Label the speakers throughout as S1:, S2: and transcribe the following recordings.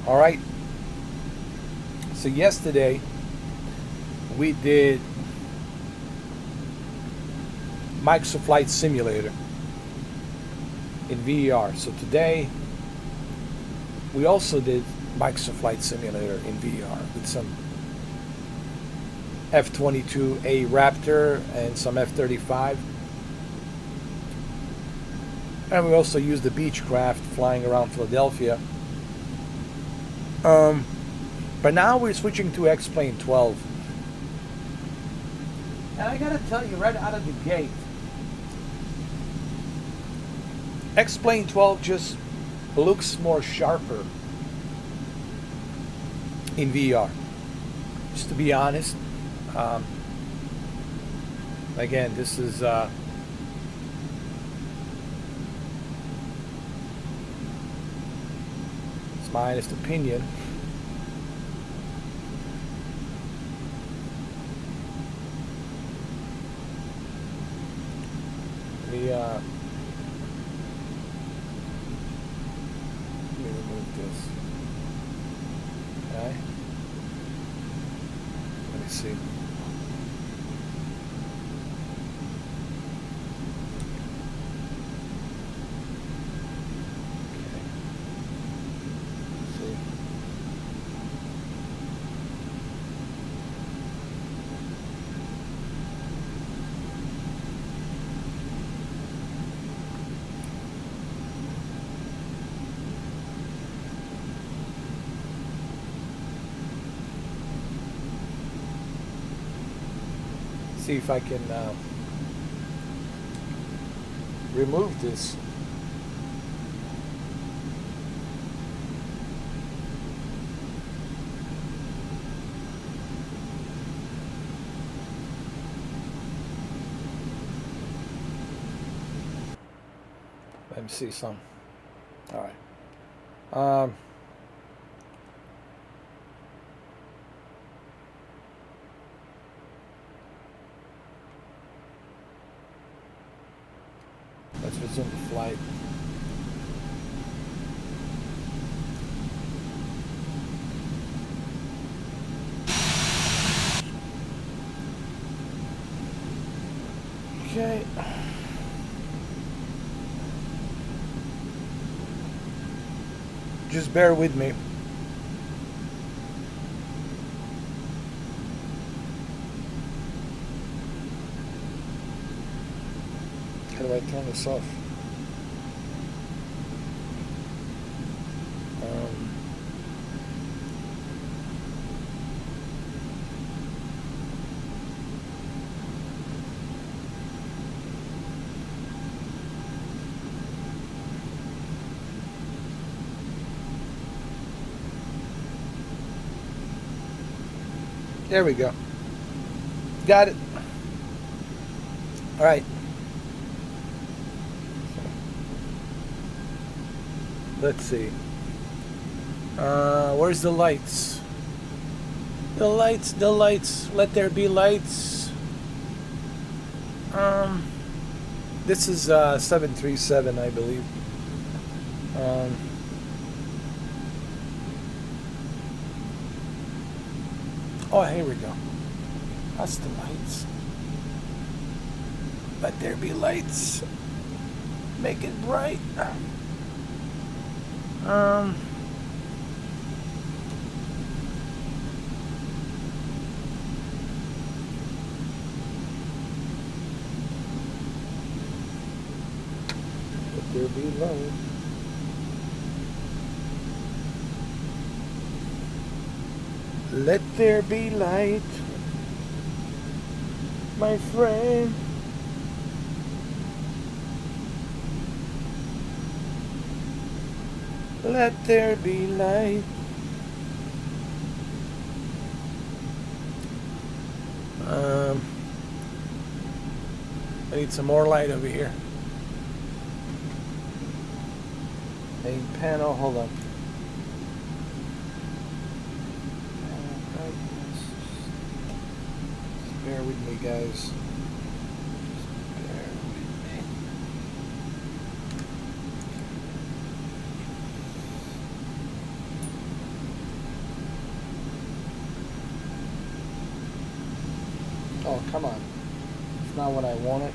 S1: All right. So yesterday we did Microsoft Flight Simulator in VR. So today we also did Microsoft Flight Simulator in VR with some F-22A Raptor and some F-35. And we also used the Beechcraft flying around Philadelphia. But now we're switching to X-Plane 12. And I gotta tell you right out of the gate, X-Plane 12 just looks more sharper in VR. Just to be honest. Again, this is it's my honest opinion. Let me remove this. Okay. Let me see. See if I can remove this. Let me see some. All right. Let's resume the flight. Okay. Just bear with me. How do I turn this off? There we go. Got it. All right. Let's see. Where's the lights? The lights, the lights. Let there be lights. This is 737, I believe. Oh, here we go. That's the lights. Let there be lights. Make it bright. Let there be light. Let there be light, my friend. Let there be light. I need some more light over here. Main panel, hold on. Just bear with me, guys. Just bear with me. Oh, come on. It's not what I wanted.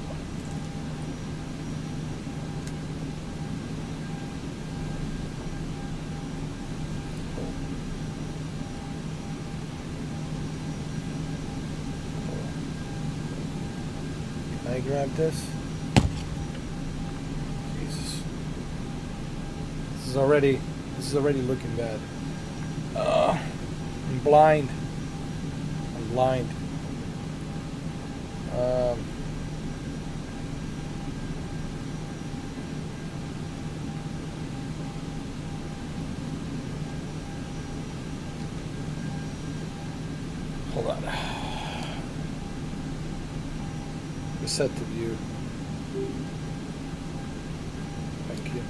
S1: Can I grab this? Jesus. This is already looking bad. I'm blind. I'm blind. Hold on. Reset to view. Thank you.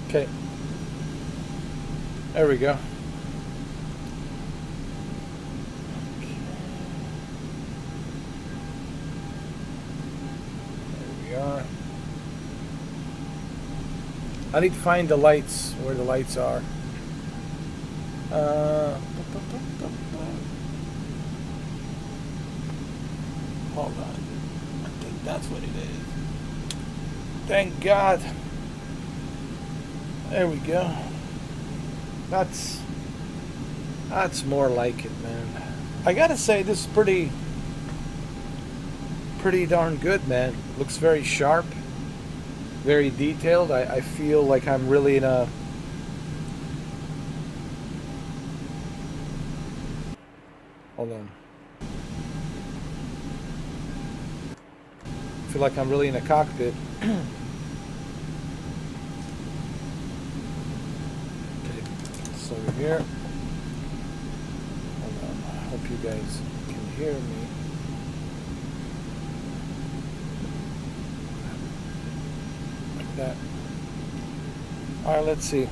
S1: Okay. There we go. There we are. I need to find the lights, where the lights are. Hold on. I think that's what it is. Thank God. There we go. That's more like it, man. I gotta say, this is pretty darn good, man. Looks very sharp, very detailed. I feel like I'm really in a... Hold on. I feel like I'm really in a cockpit. Over here. Hold on. I hope you guys can hear me. Like that. Alright, let's see.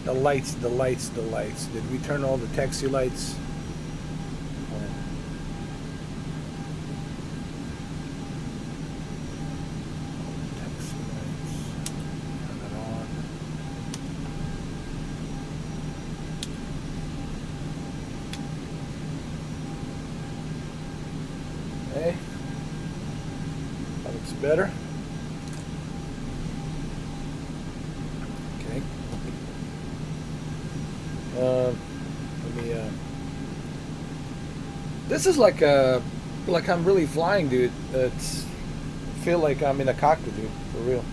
S1: The lights. Did we turn all the taxi lights? Okay. That looks better. Okay. Let me. This is like I'm really flying, dude. It's feel like I'm in a cockpit, dude, for real.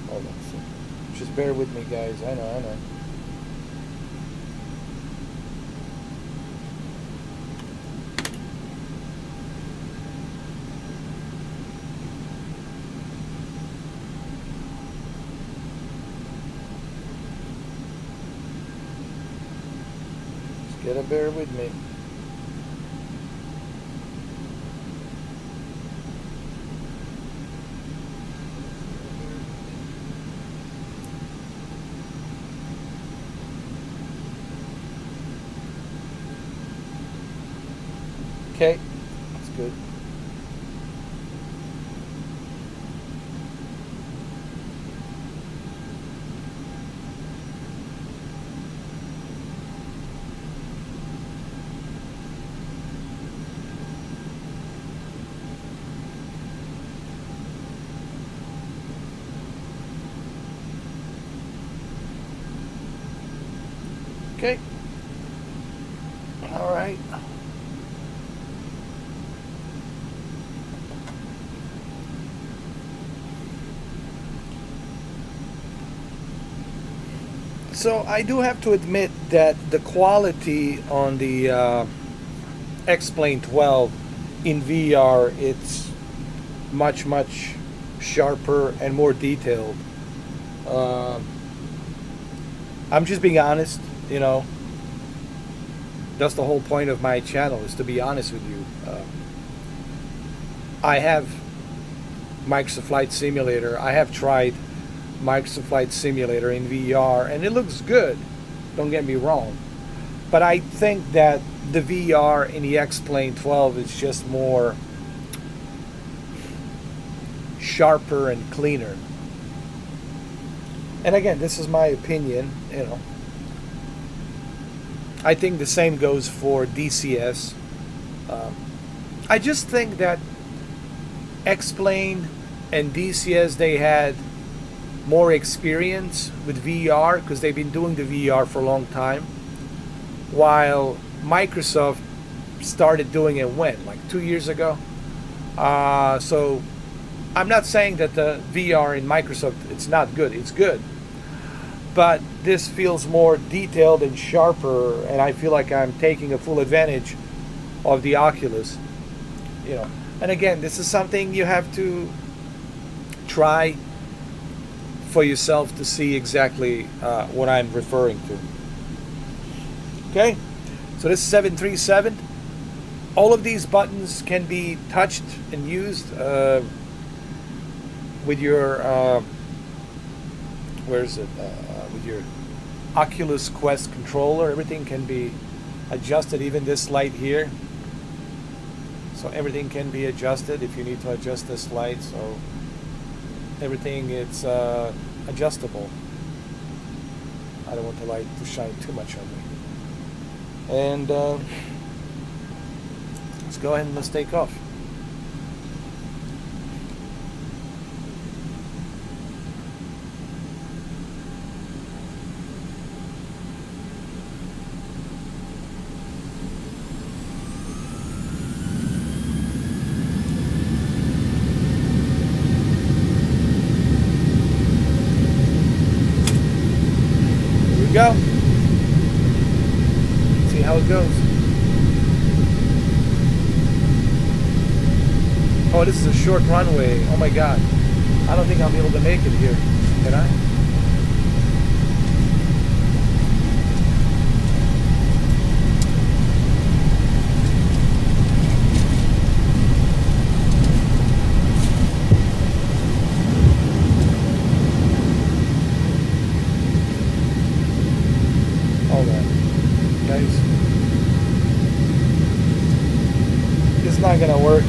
S1: Hold on. So just bear with me, guys. I know. Just gotta bear with me. Okay, that's good. Okay. All right. So I do have to admit that the quality on the X-Plane 12 in VR, it's much sharper and more detailed. I'm just being honest, you know. That's the whole point of my channel, is to be honest with you. I have Microsoft Flight Simulator. I have tried Microsoft Flight Simulator in VR, and it looks good. Don't get me wrong. But I think that the VR in the X-Plane 12 is just more sharper and cleaner. And again, this is my opinion, you know. I think the same goes for DCS. I just think that X-Plane and DCS, they had more experience with VR because they've been doing the VR for a long time, while Microsoft started doing it when, like 2 years ago. So I'm not saying that the VR in Microsoft, it's not good. It's good, but this feels more detailed and sharper, and I feel like I'm taking a full advantage of the Oculus, you know. And again, this is something you have to try for yourself to see exactly what I'm referring to. Okay, so this is 737. All of these buttons can be touched and used with your where is it? With your Oculus Quest controller. Everything can be adjusted, even this light here. So everything can be adjusted if you need to adjust this light. So everything, it's adjustable. I don't want the light to shine too much on me. And let's go ahead and let's take off. Go. See how it goes. Oh, this is a short runway. Oh my God. I don't think I'll be able to make it here. Can I? It's not gonna work.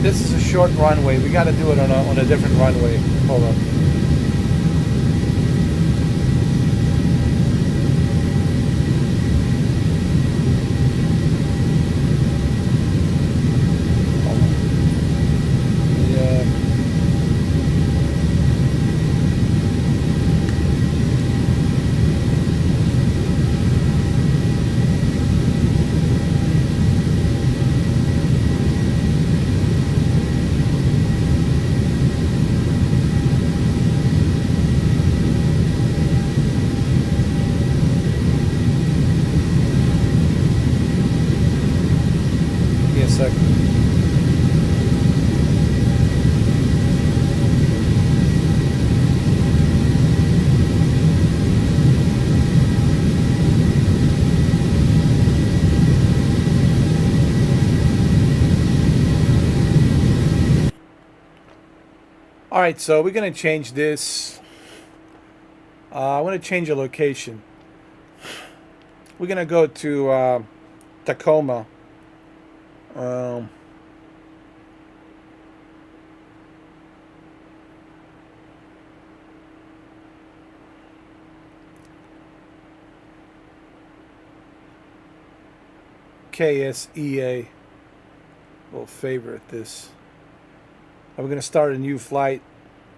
S1: This is a short runway. We got to do it on a different runway. Hold on. All right, so we're going to change this. I want to change a location. We're going to go to Tacoma. KSEA. We'll favorite this. We're going to start a new flight.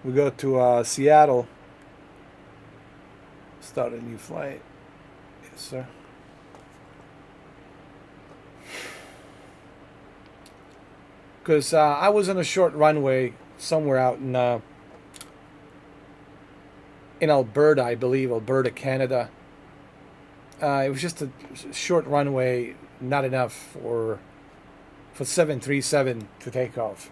S1: We go to Seattle. Start a new flight. Yes, sir. Because I was on a short runway somewhere out in Alberta, I believe, Alberta, Canada. It was just a short runway, not enough for 737 to take off.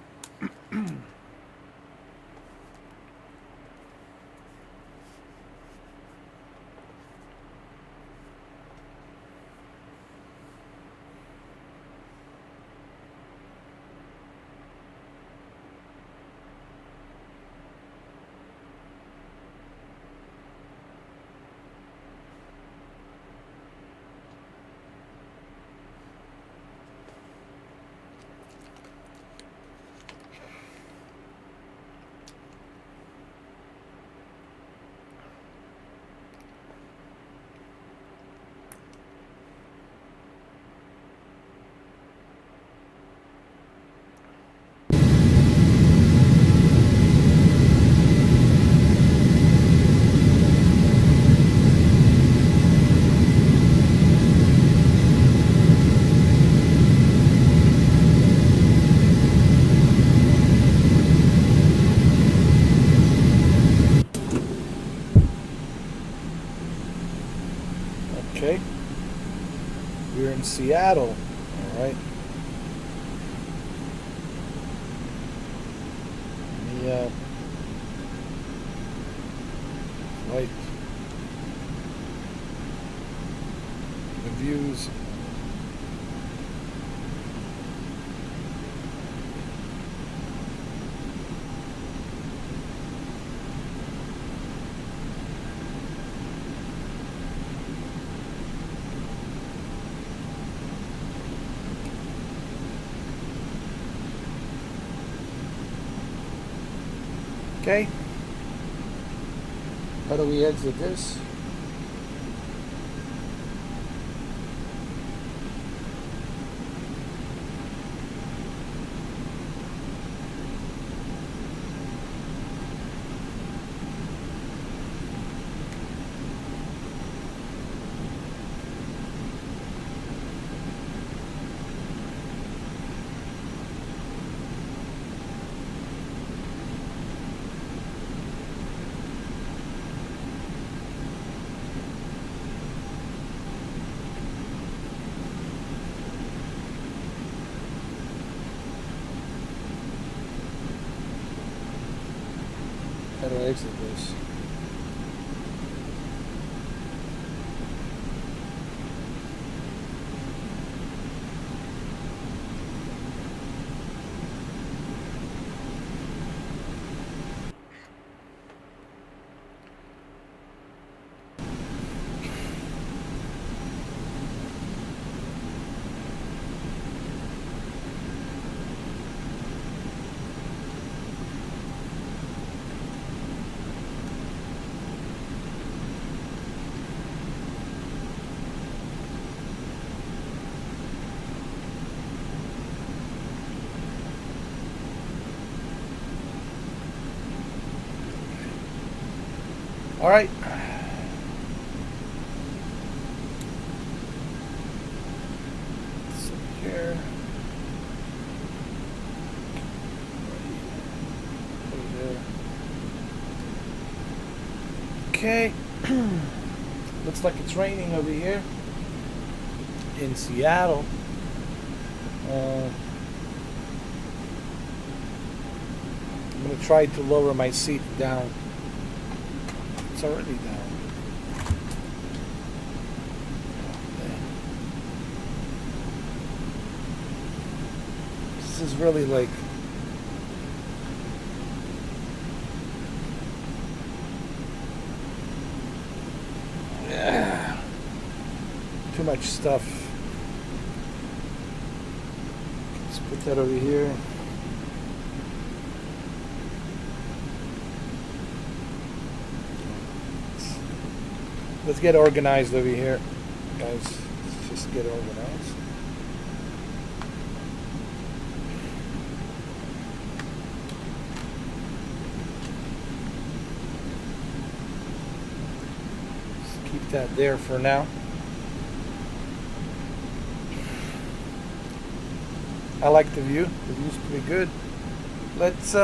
S1: in Seattle. All right. Yeah. Light. The views. Okay. How do we exit this? How do I exit this? All right. So here. Okay. Looks like it's raining over here in Seattle. I'm going to try to lower my seat down. It's already down. This is really like too much stuff. Let's put that over here. Let's get organized over here, guys. Let's just get organized. Just keep that there for now. I like the view. The view's pretty good. Let's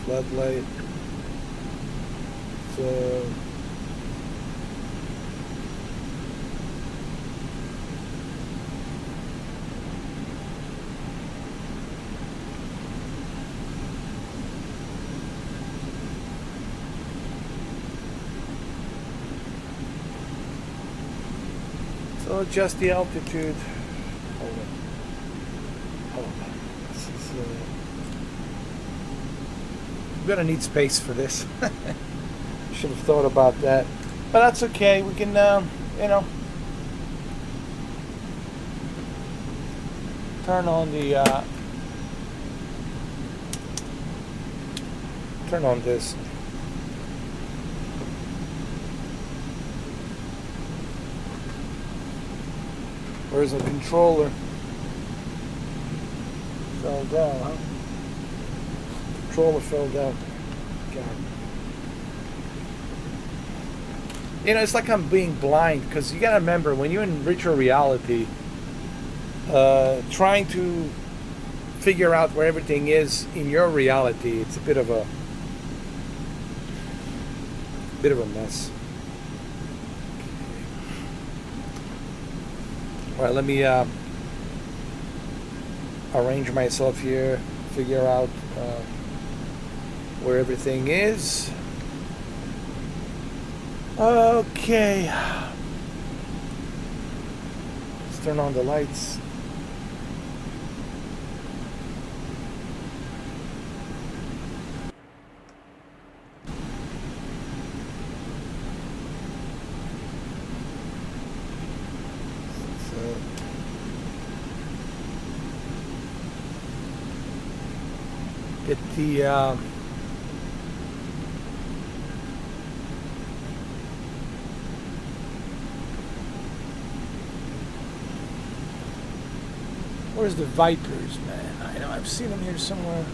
S1: floodlight. So adjust the altitude. Hold on. Hold on. This is, I'm gonna need space for this. Should have thought about that, but that's okay. We can, you know, turn on the turn on this. Where's the controller? Fell down, huh? Controller fell down. God. It's like I'm being blind, because you gotta remember, when you're in virtual reality, trying to figure out where everything is in your reality, it's a bit of a mess. All right, let me arrange myself here, figure out where everything is. Okay. Let's turn on the lights. Get the where's the Vipers, man? I know I've seen them here somewhere.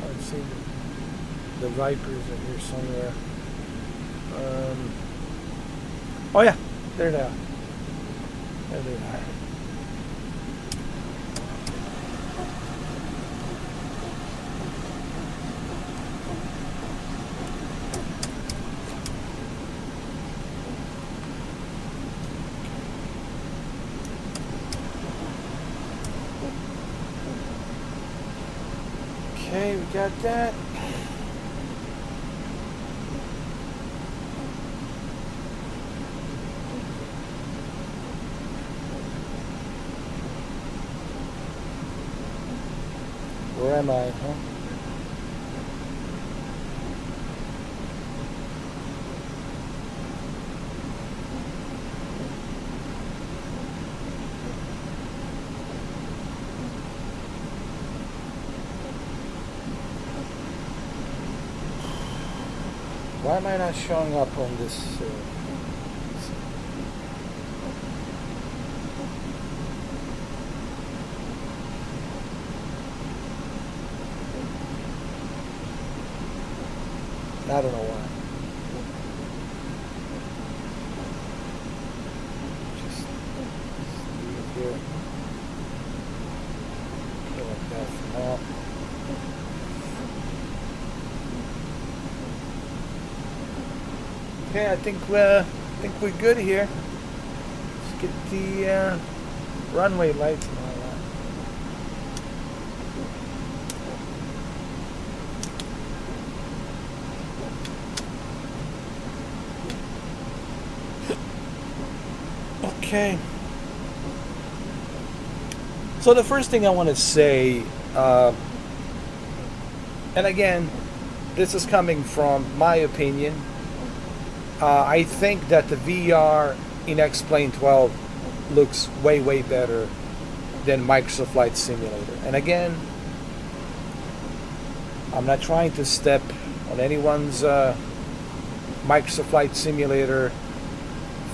S1: I've seen the Vipers are here somewhere. Oh yeah, there they are. There they are. Okay, we got that. Where am I, huh? Why am I not showing up on this? I don't know why. Just leave it here. Go like that for now. Okay, I think we're good here. Let's get the runway lights and all that. Okay. So the first thing I want to say, and again, this is coming from my opinion. I think that the VR in X-Plane 12 looks way, way better than Microsoft Flight Simulator. And again, I'm not trying to step on anyone's Microsoft Flight Simulator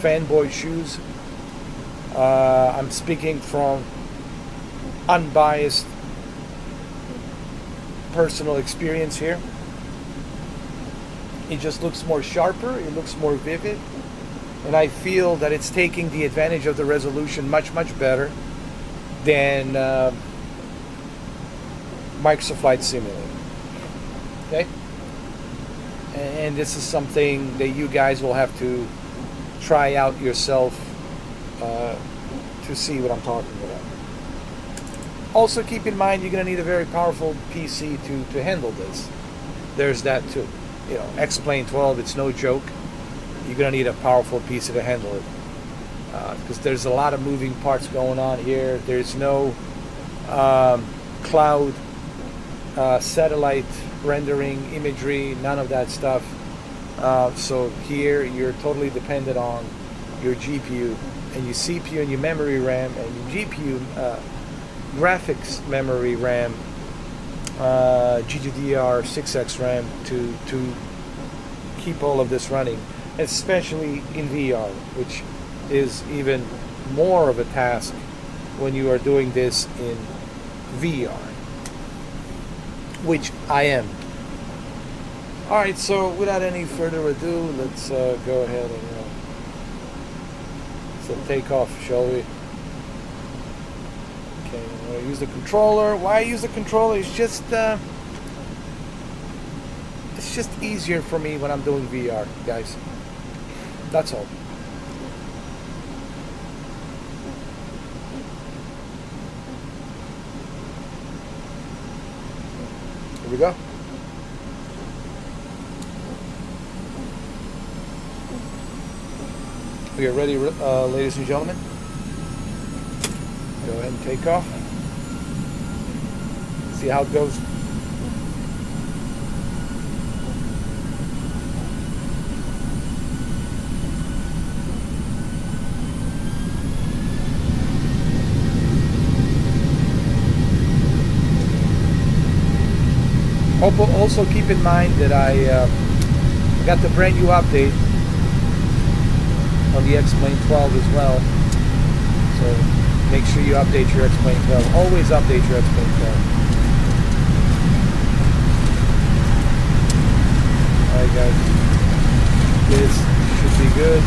S1: fanboy shoes. I'm speaking from unbiased personal experience here. It just looks more sharper, it looks more vivid, and I feel that it's taking the advantage of the resolution much, much better than Microsoft Flight Simulator. Okay? And this is something that you guys will have to try out yourself to see what I'm talking about. Also keep in mind you're going to need a very powerful PC to handle this. There's that too. X-Plane 12, it's no joke. You're going to need a powerful PC to handle it. Because there's a lot of moving parts going on here. There's no cloud, satellite rendering, imagery, none of that stuff. So here you're totally dependent on your GPU and your CPU and your memory RAM and your GPU graphics memory RAM, GDDR6X RAM to keep all of this running, especially in VR, which is even more of a task when you are doing this in VR, which I am All right, so without any further ado, let's go ahead and take off, shall we? Okay, I'm gonna use the controller. Why I use the controller? It's just easier for me when I'm doing VR, guys. That's all. Here we go. We are ready, ladies and gentlemen. Go ahead and take off. See how it goes. Also keep in mind that I got the brand new update on the X-Plane 12 as well. So make sure you update your X-Plane 12. Always update your X-Plane 12. Alright guys, this should be good.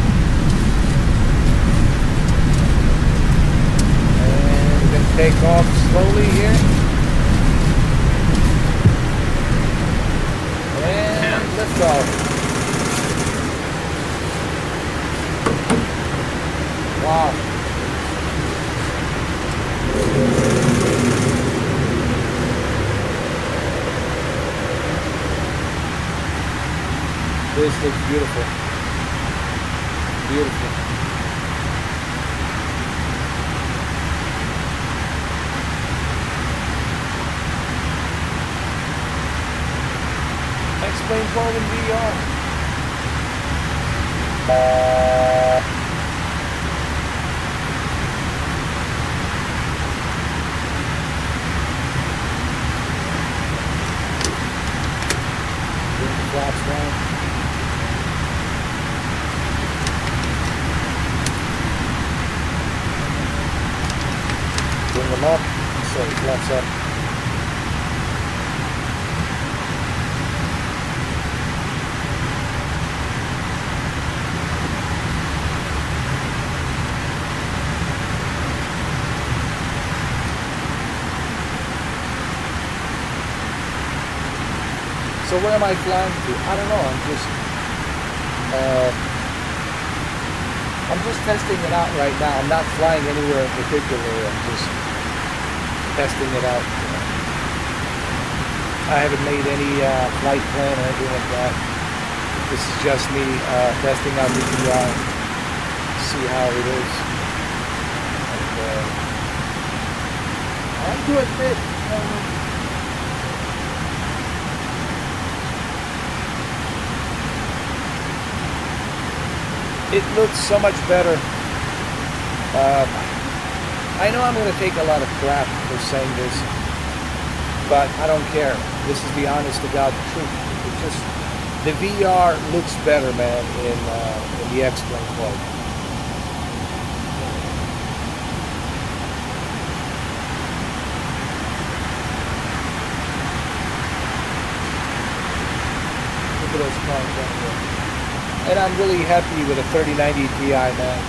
S1: And we're going to take off slowly here. And lift off. Wow. This looks beautiful. Beautiful. X-Plane 12 in VR. Bring the flaps down. Bring them up. Sorry, flaps up. So where am I flying to? I don't know. I'm just testing it out right now. I'm not flying anywhere in particular. I'm just testing it out. I haven't made any flight plan or anything like that. This is just me testing out the VR, see how it is. And I do admit, it looks so much better. I know I'm going to take a lot of crap for saying this, but I don't care. This is the honest to God truth. It just, the VR looks better, man, in the X-Plane 12. Look at those cars down there. And I'm really happy with the 3090 Ti, man.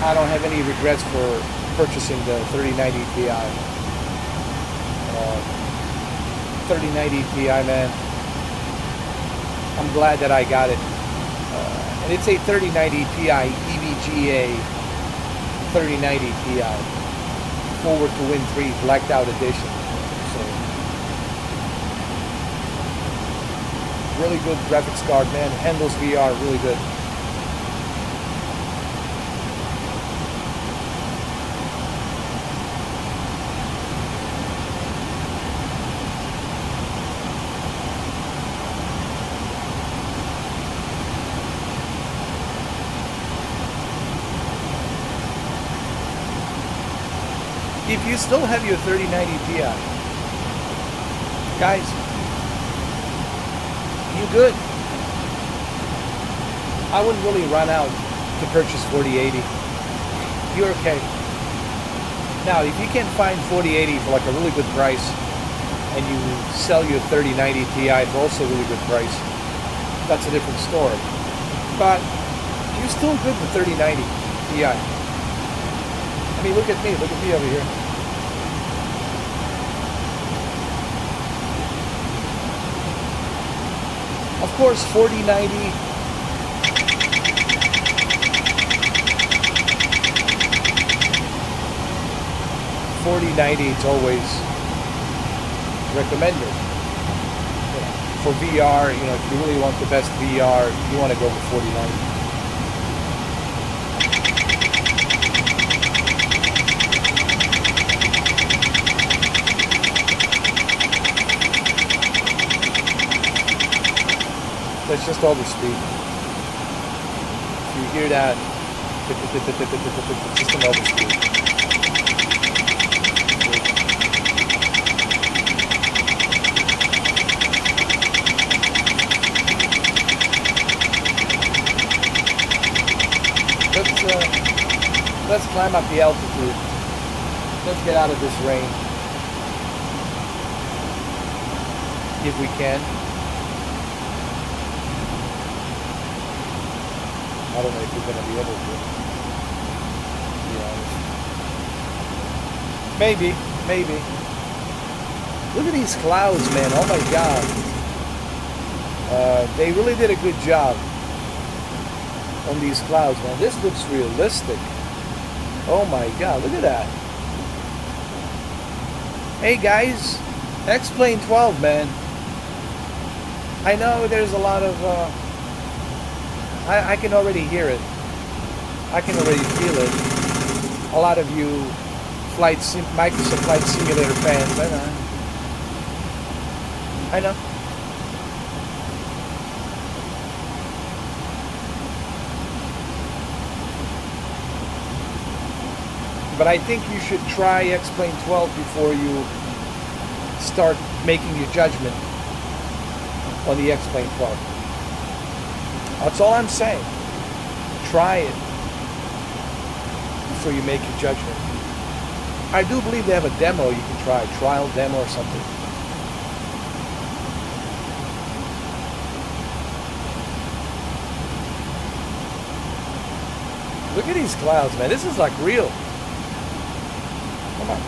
S1: I don't have any regrets for purchasing the 3090 Ti. 3090 Ti, man. I'm glad that I got it. And it's a 3090 Ti EVGA 3090 Ti Forward to Win 3 blacked out edition. So really good graphics card, man. Handles VR really good. If you still have your 3090 Ti, guys, you good. I wouldn't really run out to purchase 4080. You're okay. Now, if you can find 4080 for like a really good price, and you sell your 3090 Ti for also a really good price, that's a different story. But you're still good with 3090 Ti. I mean, look at me over here. Of course, 4090. 4090, it's always recommended. For VR, you know, if you really want the best VR, you want to go with 4090. That's just overspeed. If you hear that, it's just an overspeed. Let's climb up the altitude. Let's get out of this rain. If we can. I don't know if we're going to be able to be honest. Maybe, maybe. Look at these clouds, man. Oh my God. They really did a good job on these clouds, man. This looks realistic. Oh my God, look at that. Hey guys, X-Plane 12, man. I know there's a lot of I can already hear it. I can already feel it. A lot of you Microsoft Flight Simulator fans, I know. But I think you should try X-Plane 12 before you start making your judgment on the X-Plane 12. That's all I'm saying. Try it before you make your judgment. I do believe they have a demo you can try, a trial demo or something. Look at these clouds, man. This is like real. Come on.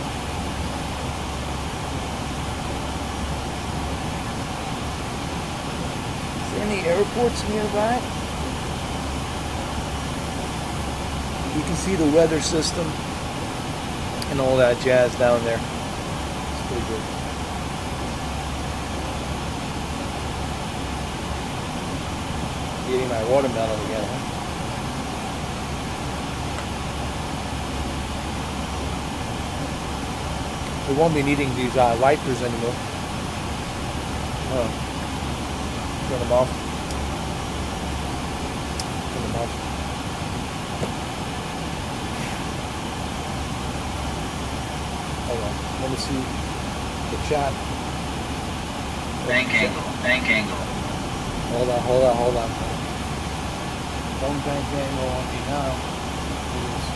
S1: Is there any airports nearby? You can see the weather system and all that jazz down there. It's pretty good. Eating my watermelon again, huh? We won't be needing these wipers anymore. Oh. Turn them off. Turn them off. Hold on. Let me see the chat.
S2: Bank angle.
S1: Hold on. Don't bank angle on me now. Please.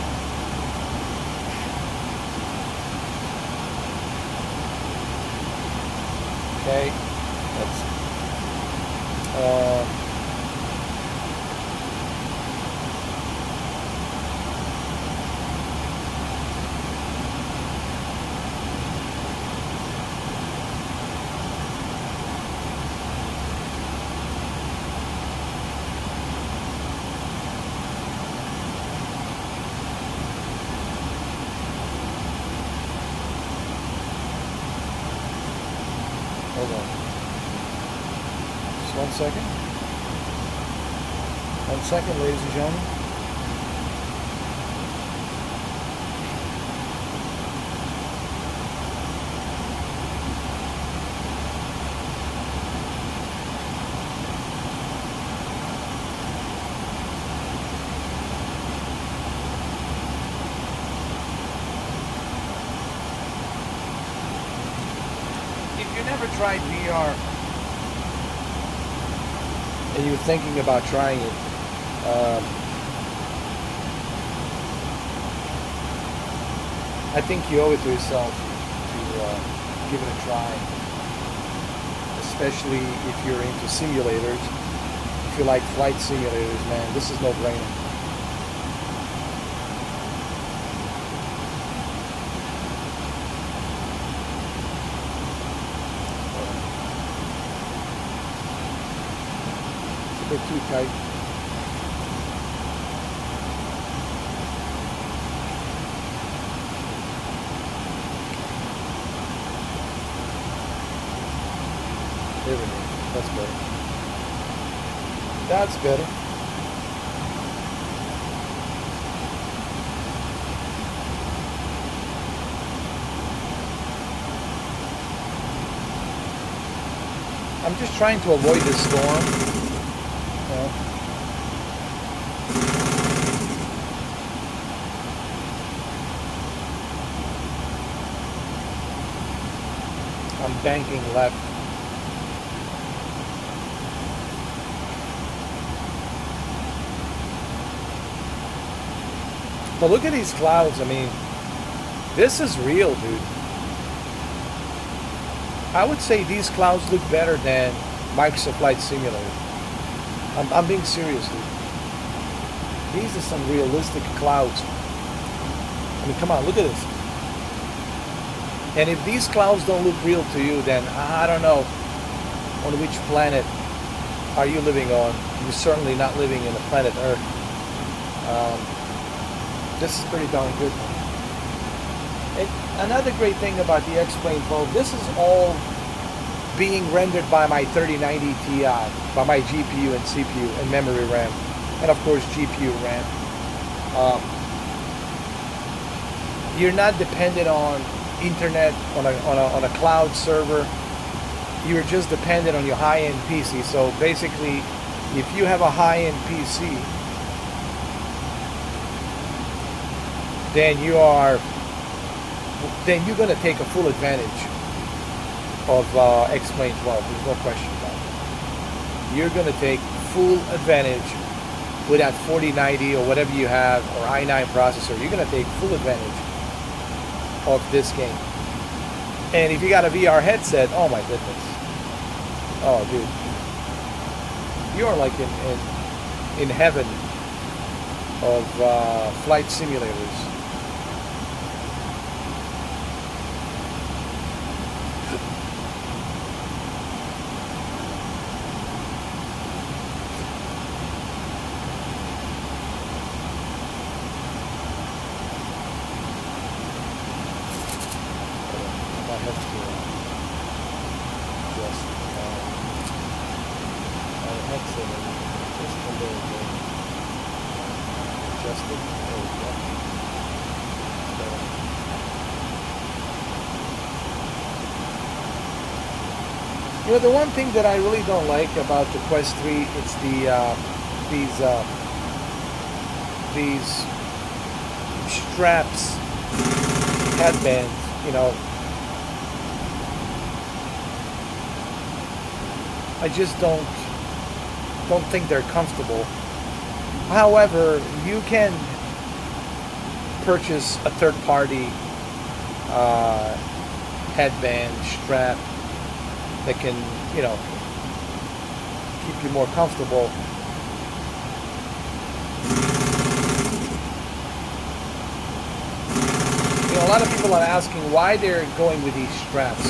S1: Okay, that's hold on. Just 1 second. 1 second, ladies and gentlemen. Never tried VR and you're thinking about trying it, I think you owe it to yourself to give it a try, especially if you're into simulators if you like flight simulators, man, this is no brainer. It's a bit too tight. There we go. That's better. That's better. I'm just trying to avoid this storm. You know. I'm banking left. But look at these clouds. I mean, this is real, dude. I would say these clouds look better than Microsoft Flight Simulator. I'm being serious, dude. These are some realistic clouds. I mean, come on, look at this. And if these clouds don't look real to you, then I don't know on which planet are you living on. You're certainly not living in the planet Earth. This is pretty darn good. Another great thing about the X-Plane 12, this is all being rendered by my 3090 Ti, by my GPU and CPU and memory RAM, and of course GPU RAM. You're not dependent on internet, on a cloud server. You're just dependent on your high-end PC. So basically, if you have a high-end PC, then you're going to take a full advantage of X-Plane 12. There's no question about it. You're going to take full advantage with that 4090 or whatever you have, or i9 processor. You're going to take full advantage of this game. And if you got a VR headset, oh my goodness. Oh, dude. You're like in heaven of flight simulators. You know, the one thing that I really don't like about the Quest 3, it's these straps, headbands, you know. I just don't think they're comfortable. However, you can purchase a third-party headband strap that can, you know, keep you more comfortable. You know, a lot of people are asking why they're going with these straps.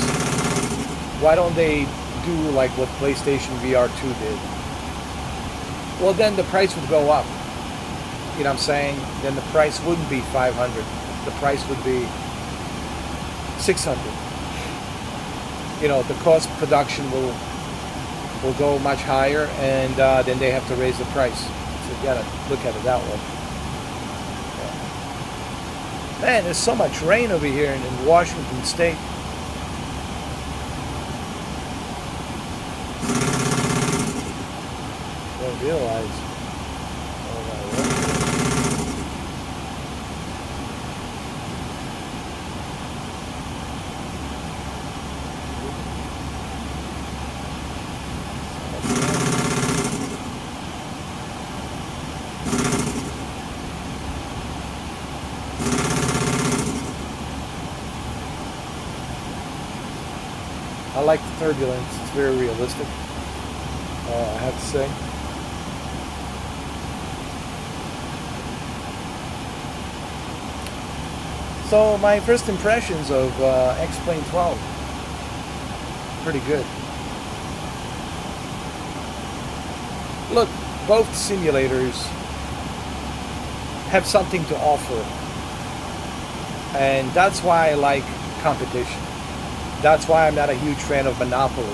S1: Why don't they do like what PlayStation VR 2 did? Well, then the price would go up. You know what I'm saying? Then the price wouldn't be $500. The price would be $600. You know, the cost of production will go much higher, and then they have to raise the price. So you gotta look at it that way. Yeah. Man, there's so much rain over here in Washington State. I don't realize. I like the turbulence. It's very realistic, I have to say. So my first impressions of X-Plane 12, pretty good. Look, both simulators have something to offer, and that's why I like competition. That's why I'm not a huge fan of monopoly.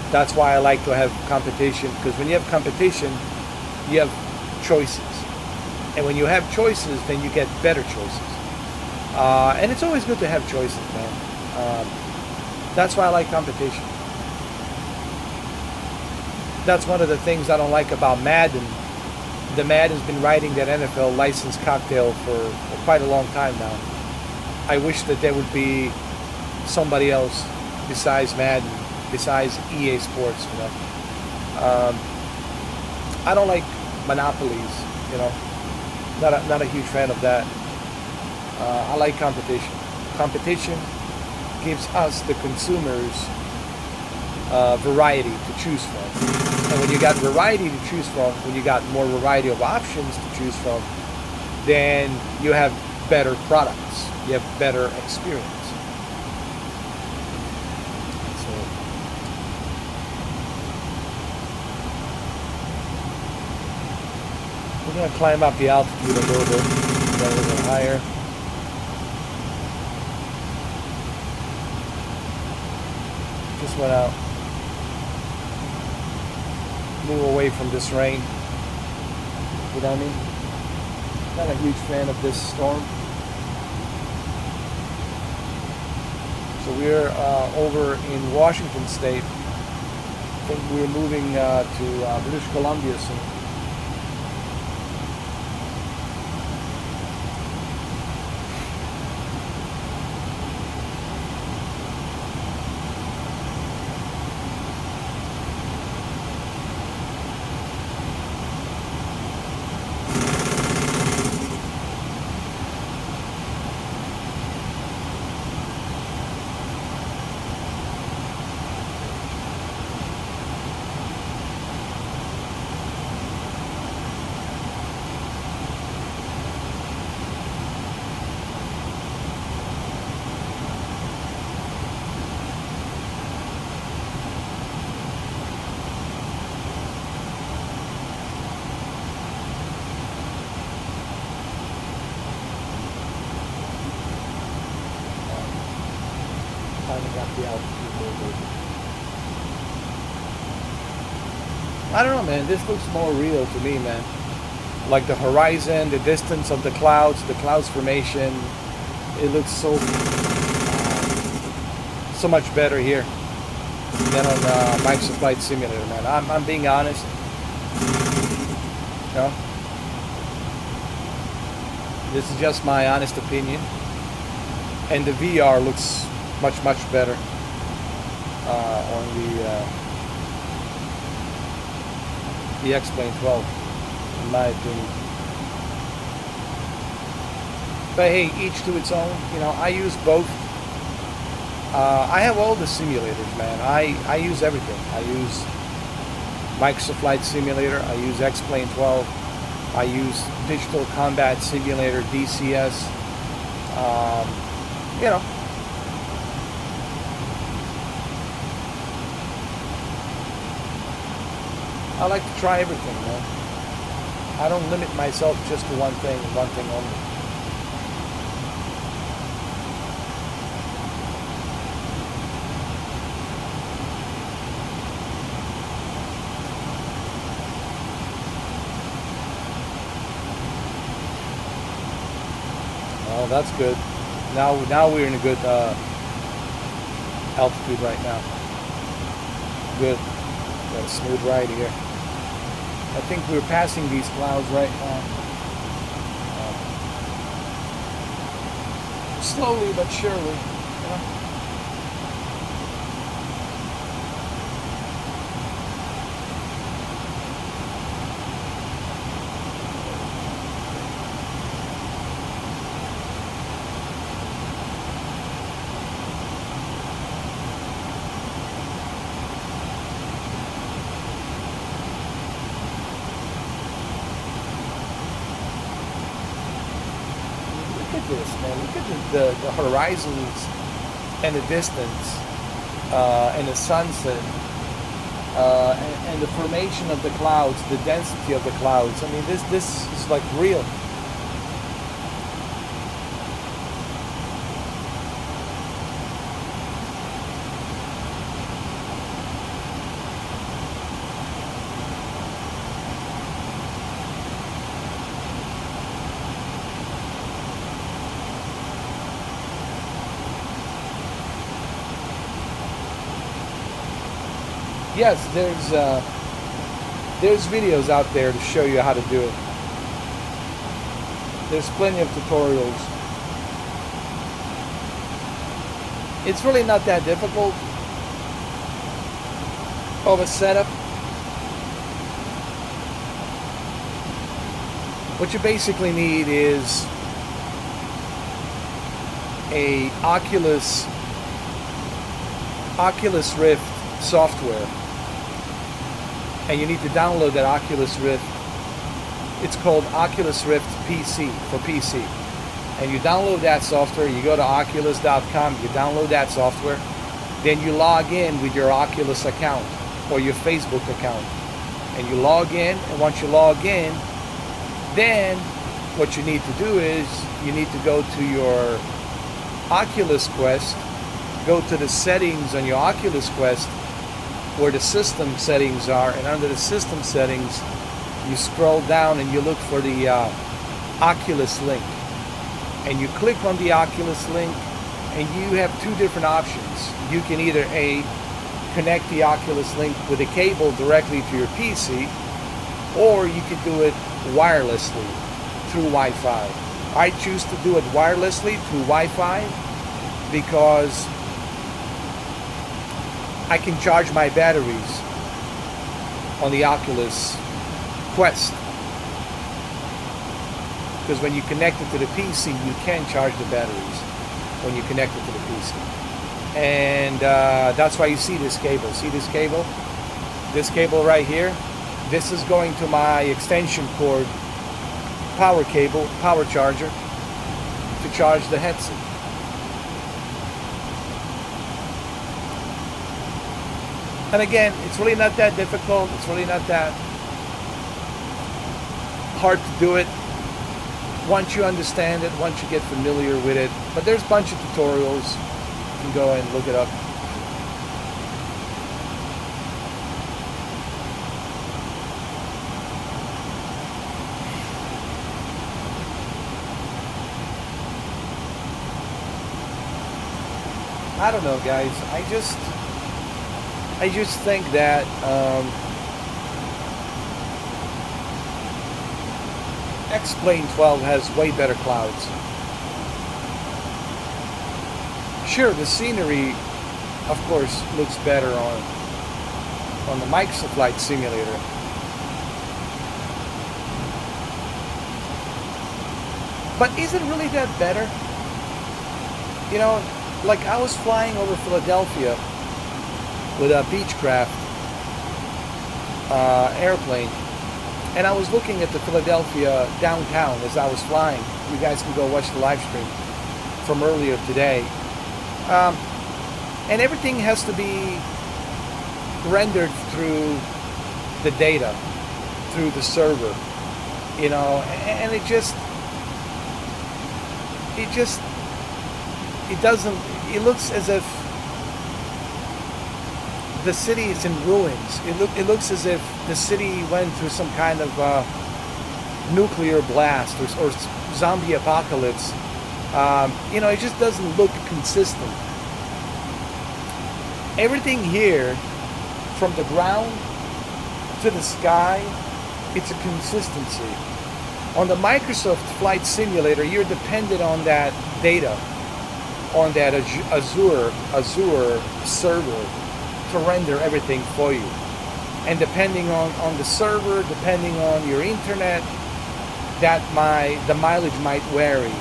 S1: That's why I like to have competition, because when you have competition, you have choices. And when you have choices, then you get better choices. And it's always good to have choices, man. That's why I like competition. That's one of the things I don't like about Madden. The Madden's been riding that NFL licensed cocktail for quite a long time now. I wish that there would be somebody else besides Madden, besides EA Sports, you know. I don't like monopolies, you know. Not a huge fan of that. I like competition. Competition gives us, the consumers, variety to choose from. And when you got variety to choose from, when you got more variety of options to choose from, then you have better products. You have better experience. So, we're going to climb up the altitude a little bit, go a little bit higher. Just went out. Move away from this rain. You know what I mean? Not a huge fan of this storm. So we're over in Washington State. I think we're moving to British Columbia soon. I don't know, man. This looks more real to me, man. Like the horizon, the distance of the clouds formation. It looks so much better here than on Microsoft Flight Simulator, man. I'm being honest. You know? This is just my honest opinion. And the VR looks much better on the X-Plane 12, in my opinion. But hey, each to its own. You know, I use both. I have all the simulators, man. I use everything. I use Microsoft Flight Simulator. I use X-Plane 12. I use Digital Combat Simulator, DCS. You know. I like to try everything, man. I don't limit myself just to one thing and one thing only. Well, that's good. Now we're in a good altitude right now. Good. Got a smooth ride here. I think we're passing these clouds right now. Slowly but surely, you know. this, man. Look at the horizons and the distance and the sunset and the formation of the clouds, the density of the clouds. I mean, this is like real. Yes, there's videos out there to show you how to do it. There's plenty of tutorials. It's really not that difficult of a setup. What you basically need is a Oculus Rift software. And you need to download that Oculus Rift. It's called Oculus Rift PC for PC. And you download that software, you go to oculus.com, you download that software, then you log in with your Oculus account or your Facebook account. And you log in, and once you log in, then what you need to do is you need to go to your Oculus Quest, go to the settings on your Oculus Quest, where the system settings are, and under the system settings you scroll down and you look for the Oculus link, and you click on the Oculus link, and you have two different options. You can either connect the Oculus link with a cable directly to your PC, or you can do it wirelessly through Wi-Fi. I choose to do it wirelessly through Wi-Fi because I can charge my batteries on the Oculus Quest. Because when you connect it to the PC, you can charge the batteries when you connect it to the PC. And that's why you see this cable. See this cable? This cable right here? This is going to my extension cord power cable, power charger, to charge the headset. And again, it's really not that difficult. It's really not that hard to do it once you understand it, once you get familiar with it. But there's a bunch of tutorials. You can go and look it up. I don't know, guys. I just think that X-Plane 12 has way better clouds. Sure, the scenery, of course, looks better on the Microsoft Flight Simulator. But is it really that better? You know, like I was flying over Philadelphia with a Beechcraft airplane, and I was looking at the Philadelphia downtown as I was flying. You guys can go watch the live stream from earlier today. And everything has to be rendered through the data, through the server, you know, and it looks as if the city is in ruins. It looks as if the city went through some kind of nuclear blast or zombie apocalypse. You know, it just doesn't look consistent. Everything here, from the ground to the sky, it's a consistency. On the Microsoft Flight Simulator, you're dependent on that data, on that Azure server to render everything for you. And depending on the server, depending on your internet, the mileage might vary.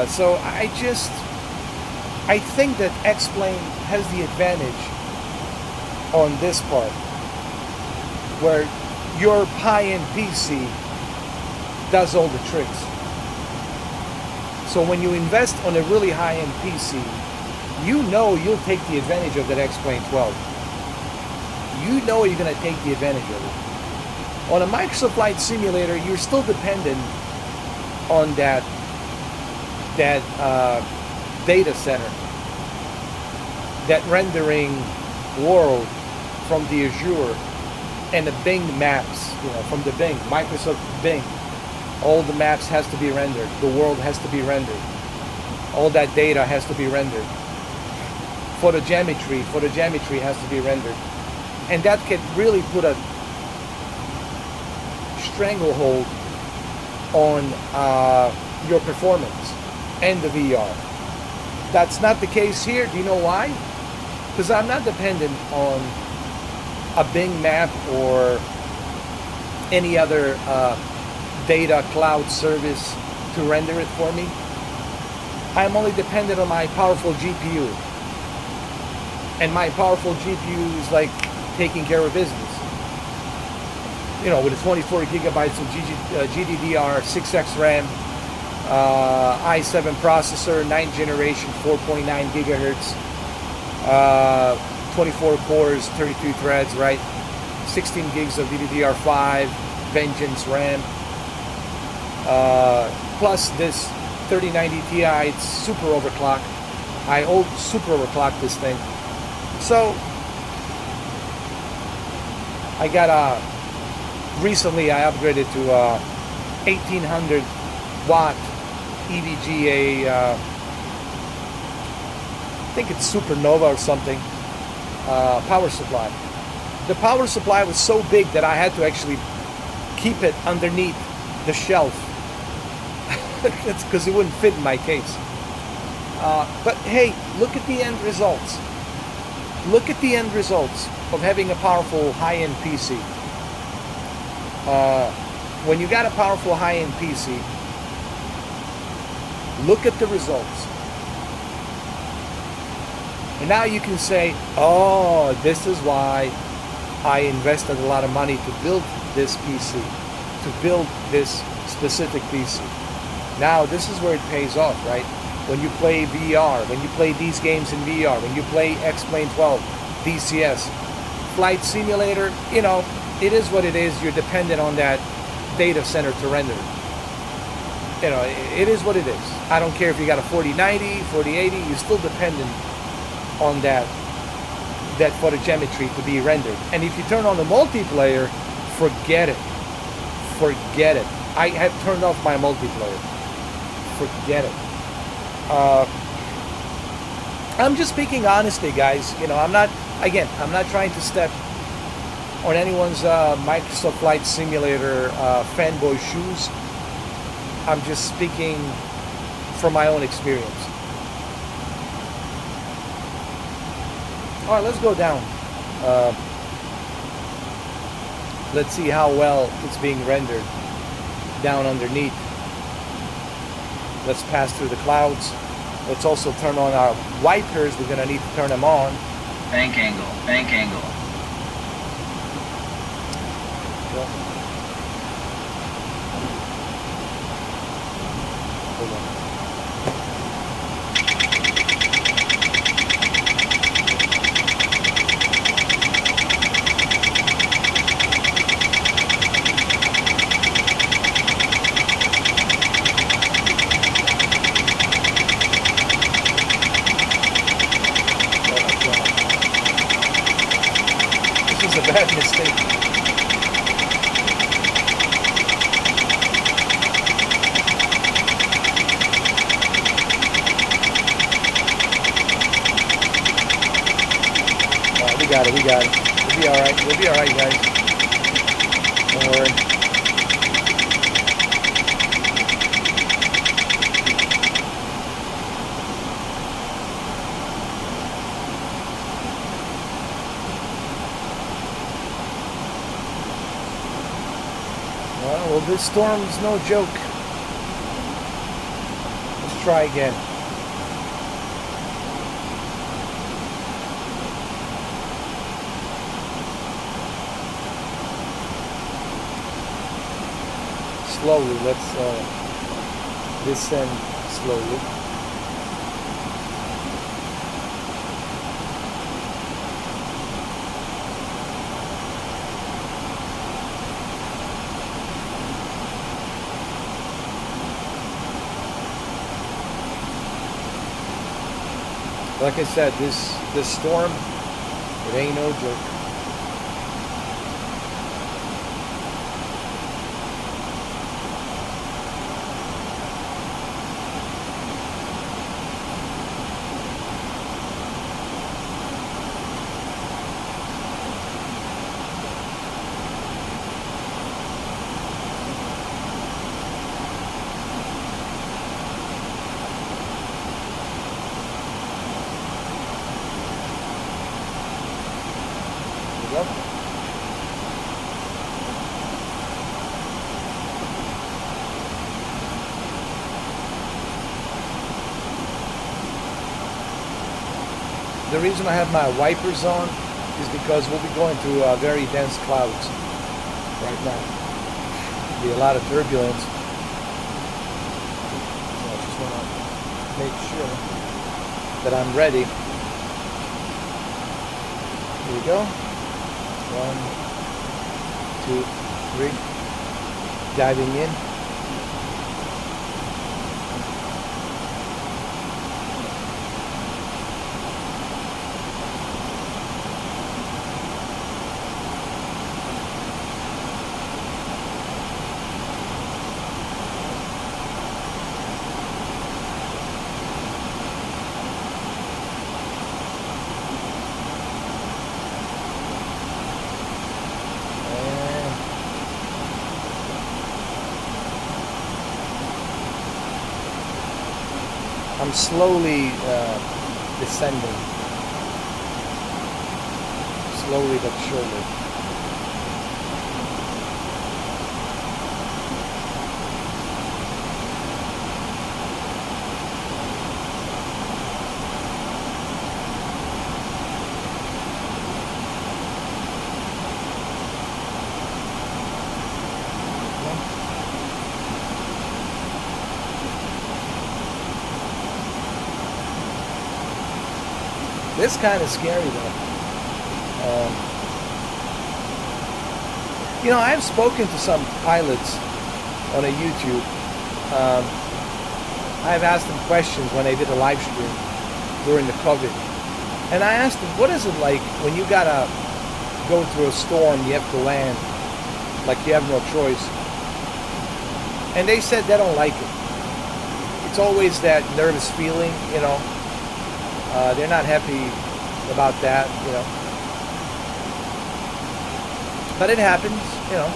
S1: So I think that X-Plane has the advantage on this part, where your high-end PC does all the tricks. So when you invest on a really high-end PC, you know you'll take the advantage of that X-Plane 12. You know you're going to take the advantage of it. On a Microsoft Flight Simulator, you're still dependent on that data center, that rendering world from the Azure and the Bing maps, from the Bing, Microsoft Bing. All the maps has to be rendered. The world has to be rendered. All that data has to be rendered. Photogrammetry has to be rendered. And that can really put a stranglehold on your performance and the VR. That's not the case here. Do you know why? Because I'm not dependent on a Bing map or any other data cloud service to render it for me. I'm only dependent on my powerful GPU. And my powerful GPU is like taking care of business. With a 24 gigabytes of GDDR, 6x RAM, i7 processor, 9th generation, 4.9 gigahertz, 24 cores, 32 threads, right? 16 gigs of DDR5, Vengeance RAM, plus this 3090 Ti. It's super overclocked. I super overclocked this thing. So I got recently I upgraded to 1800 watt EVGA, I think it's Supernova or something, power supply. The power supply was so big that I had to actually keep it underneath the shelf. It's because it wouldn't fit in my case. But hey, look at the end results. Look at the end results of having a powerful high-end PC. When you got a powerful high-end PC, look at the results. And now you can say, oh, this is why I invested a lot of money to build this PC, to build this specific PC. Now this is where it pays off, right? When you play VR, when you play these games in VR, when you play X-Plane 12, DCS, Flight Simulator, it is what it is. You're dependent on that data center to render it. It is what it is. I don't care if you got a 4090, 4080, you're still dependent on that photogrammetry to be rendered. And if you turn on the multiplayer, forget it. Forget it. I have turned off my multiplayer. Forget it. I'm just speaking honestly, guys. I'm not trying to step on anyone's Microsoft Flight Simulator fanboy shoes. I'm just speaking from my own experience. All right, let's go down. Let's see how well it's being rendered down underneath. Let's pass through the clouds. Let's also turn on our wipers. We're going to need to turn them on.
S2: Bank angle, bank angle.
S1: Hold on. This is a bad mistake. We got it. We'll be alright. We'll be alright, guys. Don't worry. Well, this storm is no joke. Let's try again. Slowly, let's descend. slowly. Like I said, this storm, it ain't no joke. Yep. The reason I have my wipers on is because we'll be going through very dense clouds right now. Be a lot of turbulence. So I just want to make sure that I'm ready. Here we go. 1, 2, 3. Diving in. I'm slowly descending, slowly but surely. This kind of scary though. You know, I've spoken to some pilots on a YouTube. I've asked them questions when they did a live stream during the COVID. And I asked them, what is it like when you gotta go through a storm, you have to land, like you have no choice? And they said they don't like it. It's always that nervous feeling, you know. They're not happy about that, you know. But it happens, you know.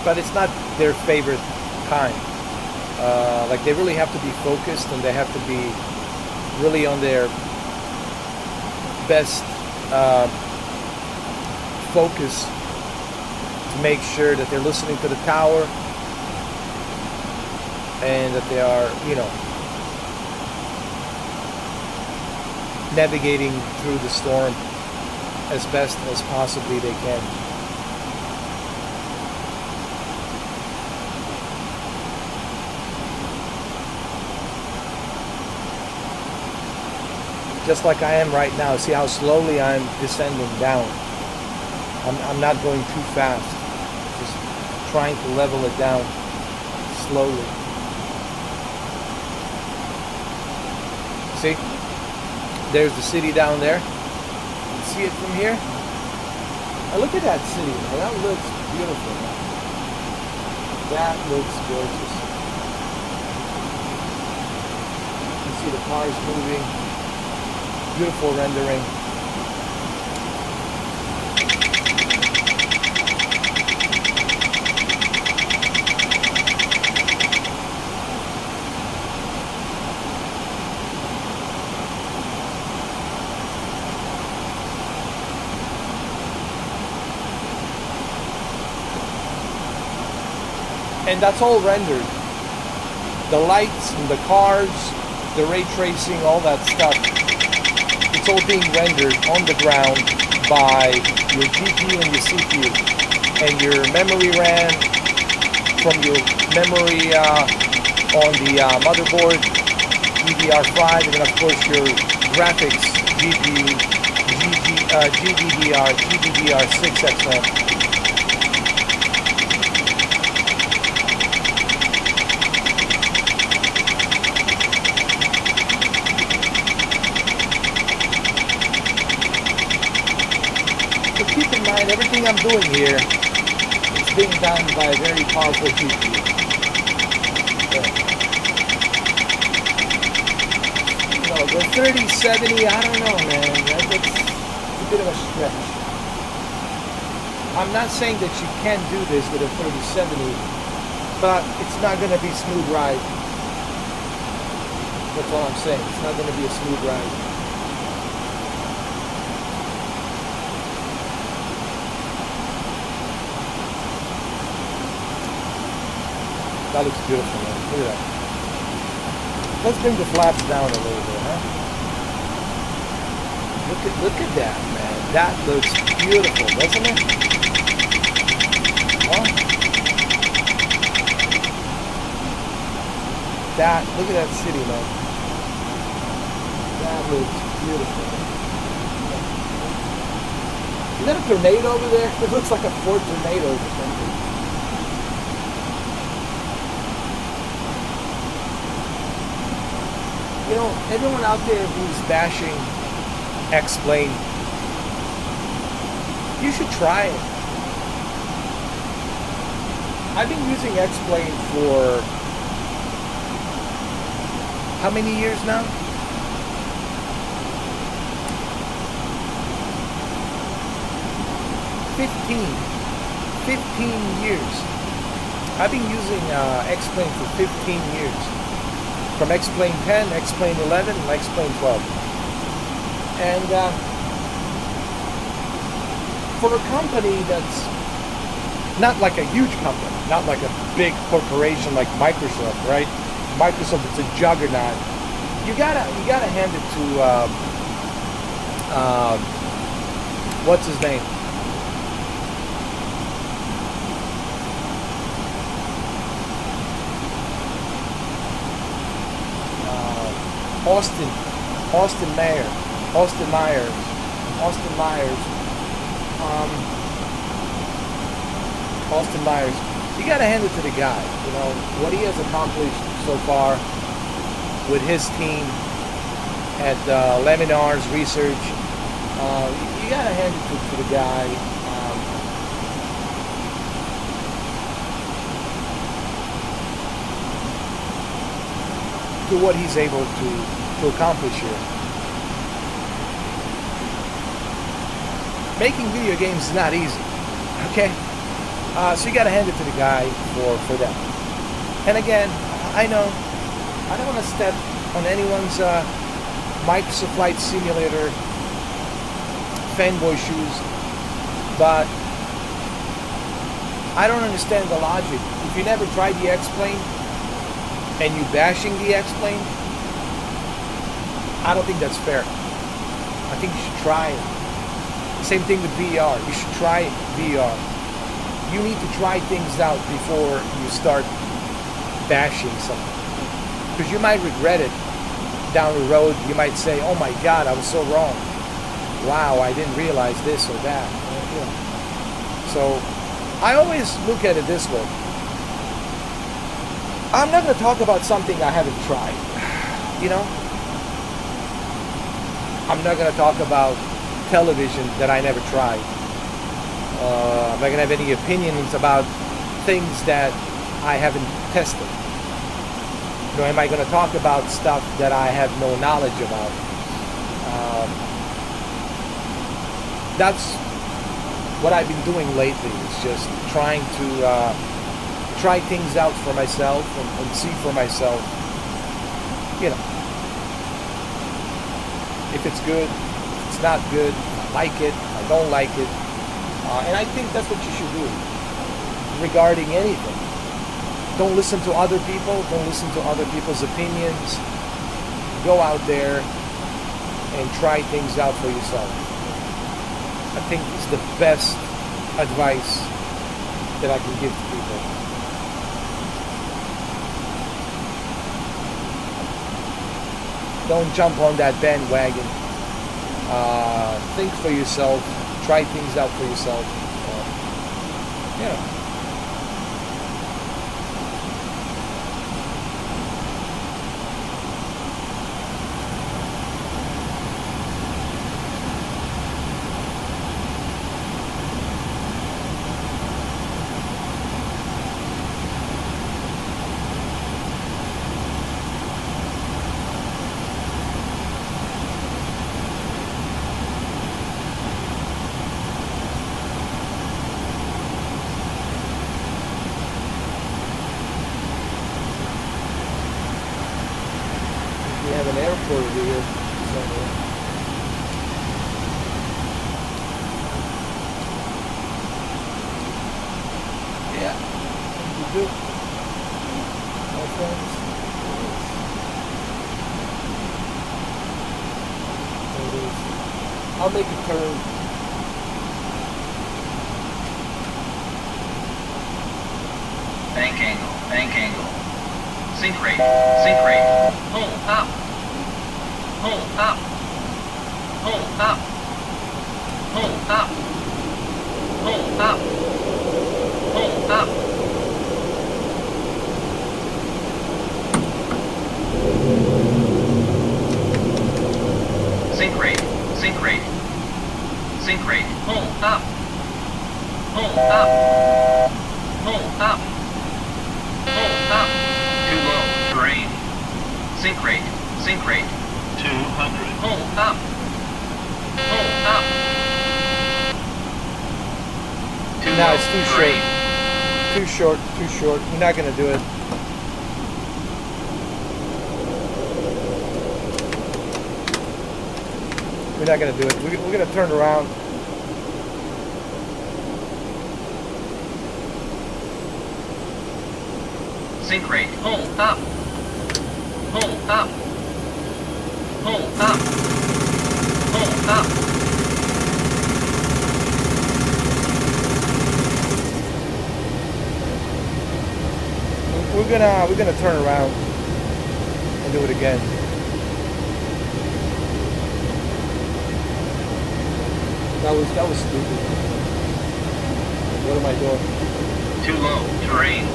S1: But it's not their favorite time. Like they really have to be focused and they have to be really on their best focus to make sure that they're listening to the tower and that they are, you know, navigating through the storm as best as possibly they can. Just like I am right now. See how slowly I'm descending down. I'm not going too fast. Just trying to level it down slowly. See? There's the city down there. You can see it from here. Now look at that city. Man. That looks beautiful. Man. That looks gorgeous. You can see the cars moving. Beautiful rendering. And that's all rendered. The lights and the cars, the ray tracing, all that stuff, it's all being rendered on the ground by your GPU and your CPU. And your memory RAM from your memory on the motherboard, DDR5, and then of course your graphics GPU, GDDR6XM. So keep in mind, everything I'm doing here is being done by a very powerful GPU. The 3070, I don't know, man. That's a bit of a stretch. I'm not saying that you can't do this with a 3070, but it's not going to be a smooth ride. That's all I'm saying. It's not going to be a smooth ride. That looks beautiful, man. Look at that. Let's bring the flaps down a little bit, huh? Look at that, man. That looks beautiful, doesn't it? Huh? Look at that city, man. That looks beautiful. Is that a tornado over there? It looks like a Ford tornado or something. You know, everyone out there who's bashing X-Plane, you should try it. I've been using X-Plane for how many years now? 15 years. I've been using X-Plane for 15 years. From X-Plane 10, X-Plane 11, and X-Plane 12. And for a company that's not like a huge company, not like a big corporation like Microsoft, right? Microsoft is a juggernaut. You gotta hand it to what's his name? Austin Myers. You gotta hand it to the guy. You know what he has accomplished so far with his team at Leminar's research. You gotta hand it to the guy. To what he's able to accomplish here. Making video games is not easy, okay? So you got to hand it to the guy for that. And again, I know I don't want to step on anyone's Microsoft Flight Simulator fanboy shoes, but I don't understand the logic. If you never tried the X-Plane and you bashing the X-Plane, I don't think that's fair. I think you should try it. Same thing with VR. You should try VR. You need to try things out before you start bashing something. Because you might regret it down the road. You might say, oh my God, I was so wrong. Wow, I didn't realize this or that. You know. So I always look at it this way. I'm not going to talk about something I haven't tried. You know? I'm not going to talk about television that I never tried. I'm not going to have any opinions about things that I haven't tested. Nor am I going to talk about stuff that I have no knowledge about. That's what I've been doing lately. It's just trying to try things out for myself and see for myself, you know, if it's good, if it's not good, I like it, I don't like it. And I think that's what you should do regarding anything. Don't listen to other people, don't listen to other people's opinions. Go out there and try things out for yourself. I think it's the best advice that I can give to people. Don't jump on that bandwagon. Think for yourself. Try things out for yourself. Yeah. We have an airport over here somewhere. Yeah, you do. My friends. There it is. I'll make a turn.
S2: Bank angle. Bank angle. Sink rate. Sink rate. Hold up. Hold up. Hold up. Hold up. Hold up. Hold up. Sink rate. Sink rate. Sink rate. Hold up. Hold up. Hold up. Hold up. Too low. Terrain. Sink rate. Sink rate. 200. Hold up. Hold up. Too
S1: No,
S2: low.
S1: it's too
S2: Terrain.
S1: short. Too short. Too short. We're not gonna do it. We're not gonna do it. We're gonna turn around.
S2: Sink rate. Hold up. Hold up. Hold up. Hold up.
S1: We're gonna turn around and do it again. That was stupid. What am I doing?
S2: Too low. Terrain.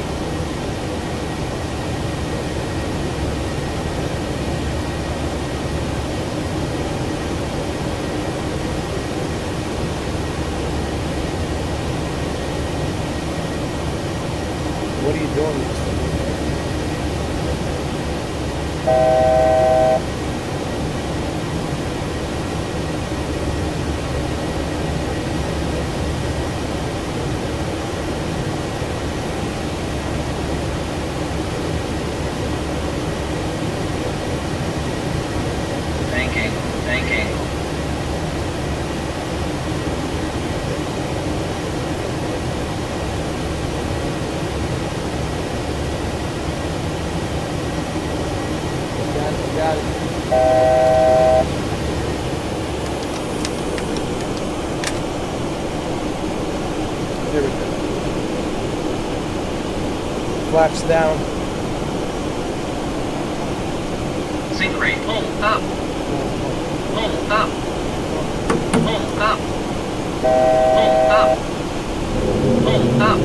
S1: What are you doing?
S2: Bank angle. Bank angle.
S1: Got it. There we go. Flaps down.
S2: Sink rate. Hold up. Hold up. Hold up. Hold up. Hold up.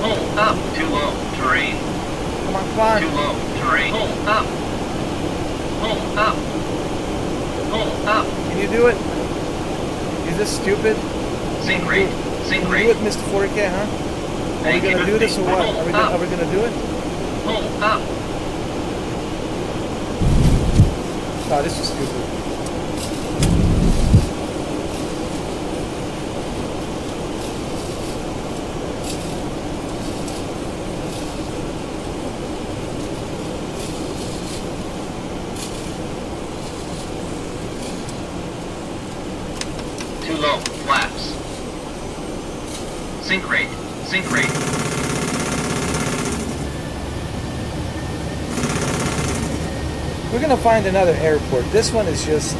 S2: Hold up. Too low. Terrain.
S1: Come on, climb.
S2: Too low. Terrain. Hold up. Hold up. Hold up.
S1: Can you do it? Is this stupid?
S2: Sink rate. Sink
S1: Can you
S2: rate.
S1: do it, Mr. 40K, huh? Are we
S2: Bank
S1: gonna do this or what?
S2: Hold
S1: Are we
S2: up.
S1: gonna do it?
S2: Hold up.
S1: Oh, this is stupid.
S2: Too low. Flaps. Sink rate. Sink rate.
S1: We're gonna find another airport. This one is just...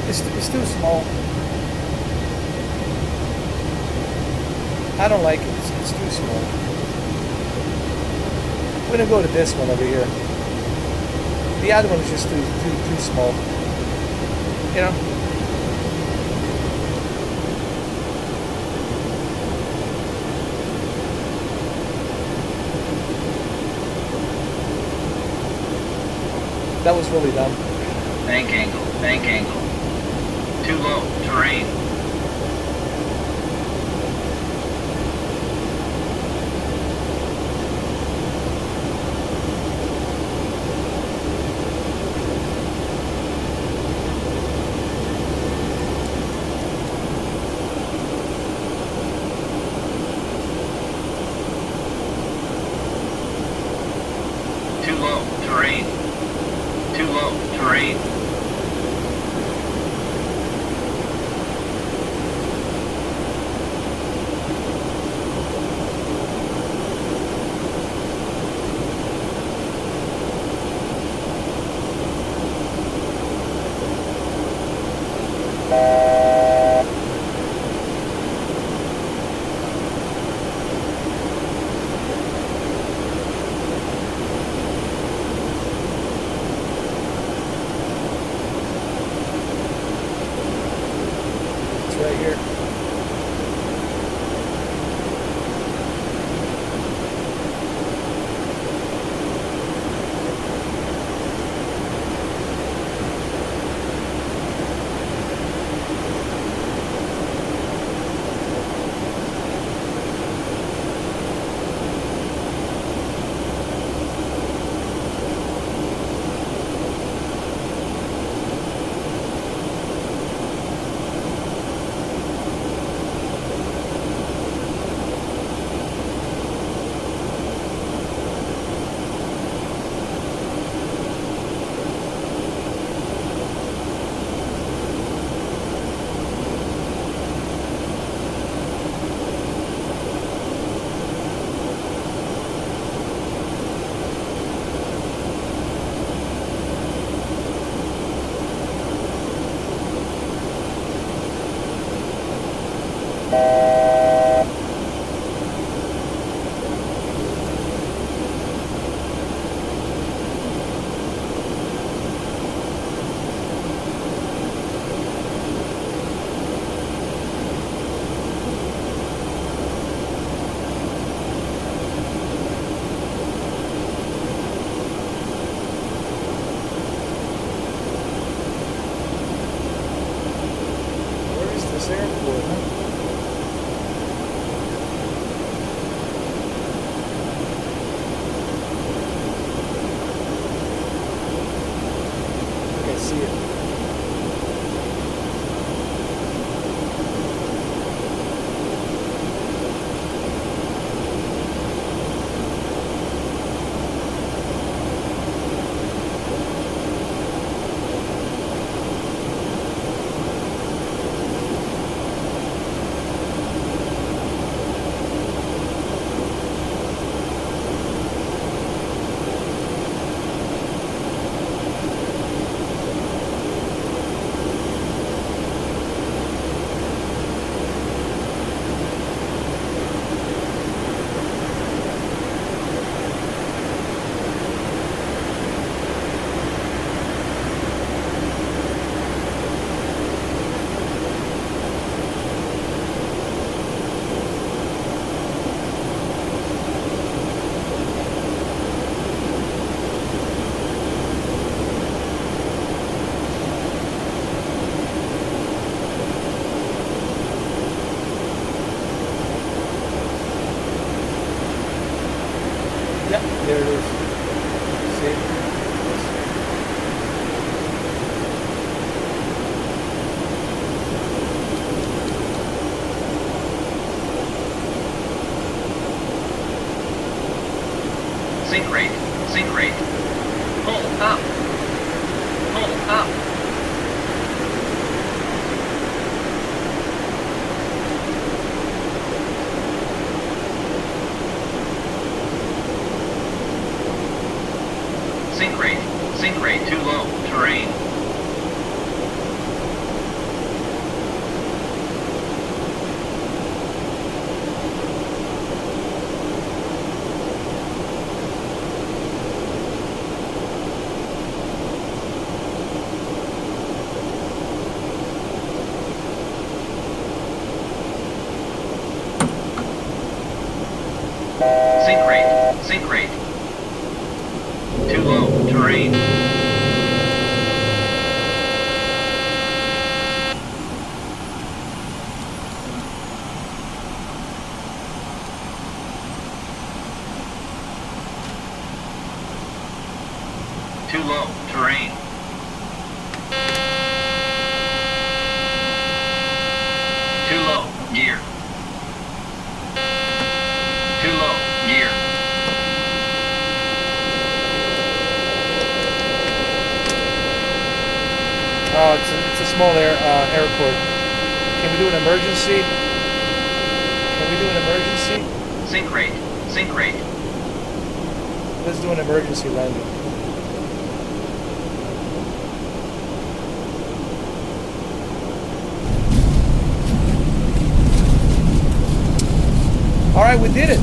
S1: It's too small. I don't like it. It's too small. I'm gonna go to this one over here. The other one is just too small. You know? That was really dumb.
S2: Bank angle, bank angle. Too low, terrain. Too low, terrain. Too low, terrain.
S1: It's right here. Where is this airport, huh? I can see it. Yep, there it is. See?
S2: Sink rate, sink rate. Pull up. Pull up. Sink rate too low, terrain. Sink rate. Too low. Terrain. Too low. Terrain. Too low. Gear. Too low. Gear.
S1: Oh, it's a small airport. Can we do an emergency? Can we do an emergency?
S2: Sink rate. Sink rate.
S1: Let's do an emergency landing. All right, we did it.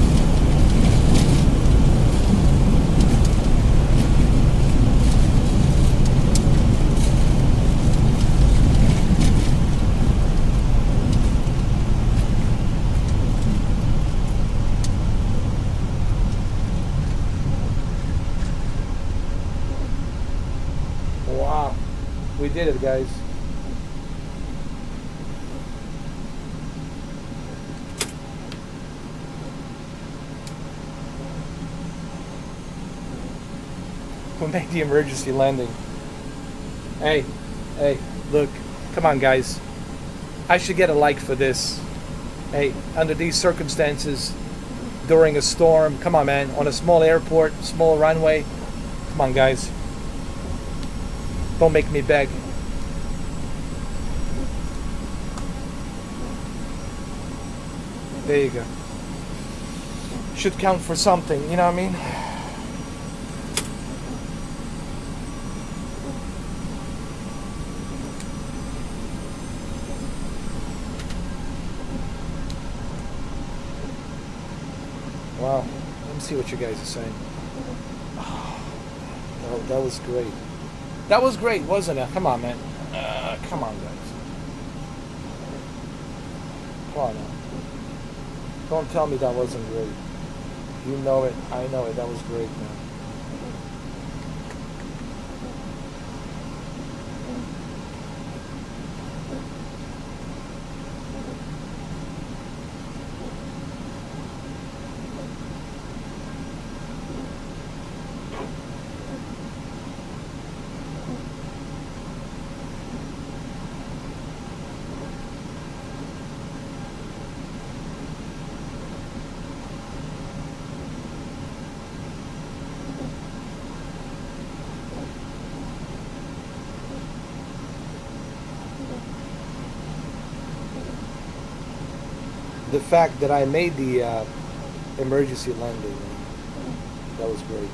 S1: Wow, we did it, guys. We made the emergency landing. Hey, look, come on, guys. I should get a like for this. Hey, under these circumstances, during a storm, come on, man, on a small airport, small runway, come on, guys. Don't make me beg. There you go. Should count for something, you know what I mean? Wow. Let me see what you guys are saying. Oh, that was great. That was great, wasn't it? Come on, man. Come on, guys. Come on now. Don't tell me that wasn't great. You know it. I know it. That was great, man. The fact that I made the emergency landing, that was great.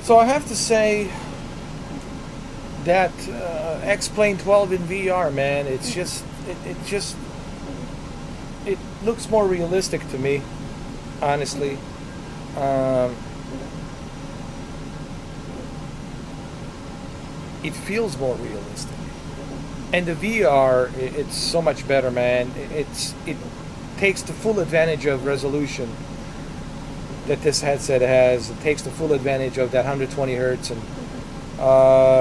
S1: So I have to say that X-Plane 12 in VR, man, it's just it looks more realistic to me, honestly. It feels more realistic, and the VR, it's so much better, man. It takes the full advantage of resolution that this headset has. It takes the full advantage of that 120 hertz and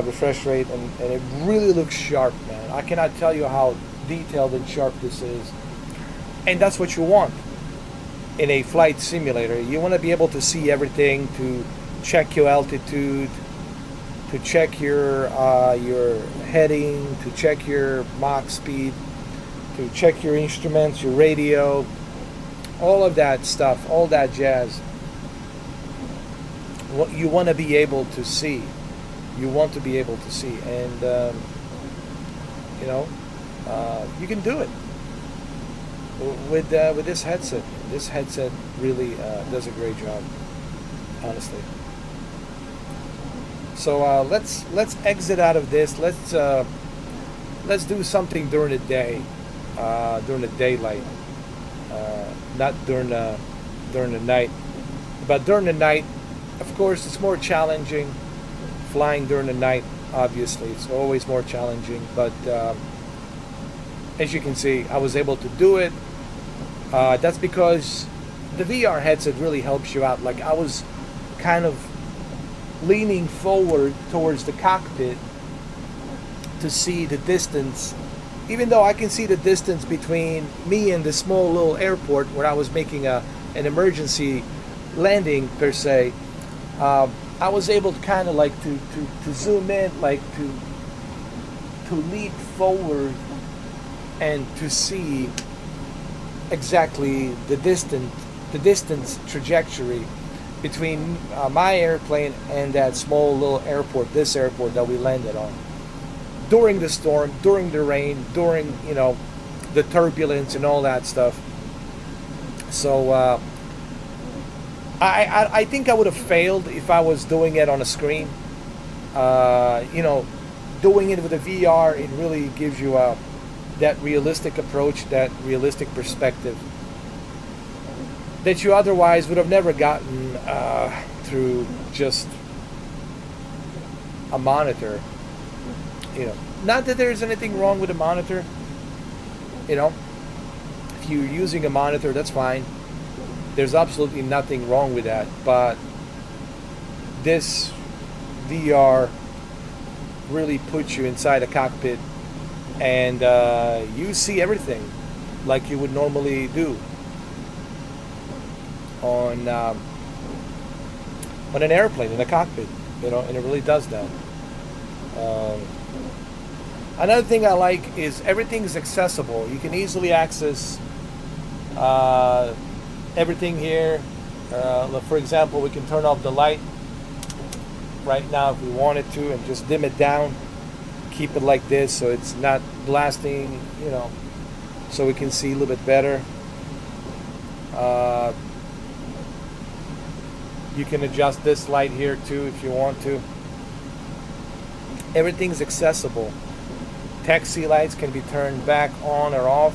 S1: refresh rate, and it really looks sharp, man. I cannot tell you how detailed and sharp this is, and that's what you want. in a flight simulator. You want to be able to see everything, to check your altitude, to check your heading, to check your Mach speed, to check your instruments, your radio, all of that stuff, all that jazz. What you want to be able to see, you want to be able to see, and you know, you can do it with this headset. This headset really does a great job, honestly. So let's exit out of this. Let's do something during the day, during the daylight, not during the night. But during the night, of course, it's more challenging. Flying during the night, obviously, it's always more challenging. But as you can see, I was able to do it. That's because the VR headset really helps you out. Like I was kind of leaning forward towards the cockpit to see the distance, even though I can see the distance between me and the small little airport where I was making an emergency landing per se. I was able to kind of like to zoom in, like to leap forward and to see exactly the distance trajectory between my airplane and that small little airport, this airport that we landed on. During the storm, during the rain, during, the turbulence and all that stuff. So I think I would have failed if I was doing it on a screen. Doing it with a VR, it really gives you that realistic approach, that realistic perspective that you otherwise would have never gotten through just a monitor. Not that there's anything wrong with a monitor. If you're using a monitor, that's fine. There's absolutely nothing wrong with that. But this VR really puts you inside a cockpit, and you see everything like you would normally do on an airplane in a cockpit, and it really does that. Another thing I like is everything's accessible. You can easily access everything here. For example, we can turn off the light right now if we wanted to and just dim it down. Keep it like this so it's not blasting, so we can see a little bit better. You can adjust this light here too if you want to. Everything's accessible. Taxi lights can be turned back on or off.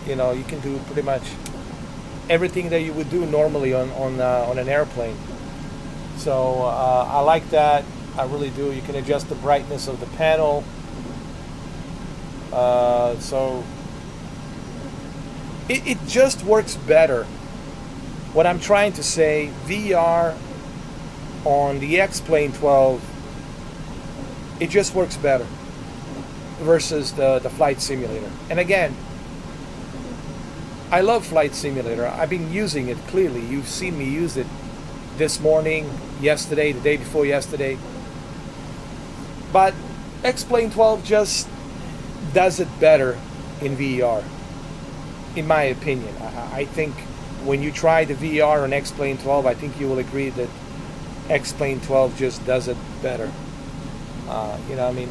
S1: You can do pretty much everything that you would do normally on an airplane. So I like that. I really do. You can adjust the brightness of the panel. So it just works better. What I'm trying to say, VR on the X-Plane 12, it just works better versus the flight simulator. And again, I love Flight Simulator. I've been using it clearly. You've seen me use it this morning, yesterday, the day before yesterday. But X-Plane 12 just does it better in VR, in my opinion. I think when you try the VR on X-Plane 12, I think you will agree that X-Plane 12 just does it better. You know what I mean?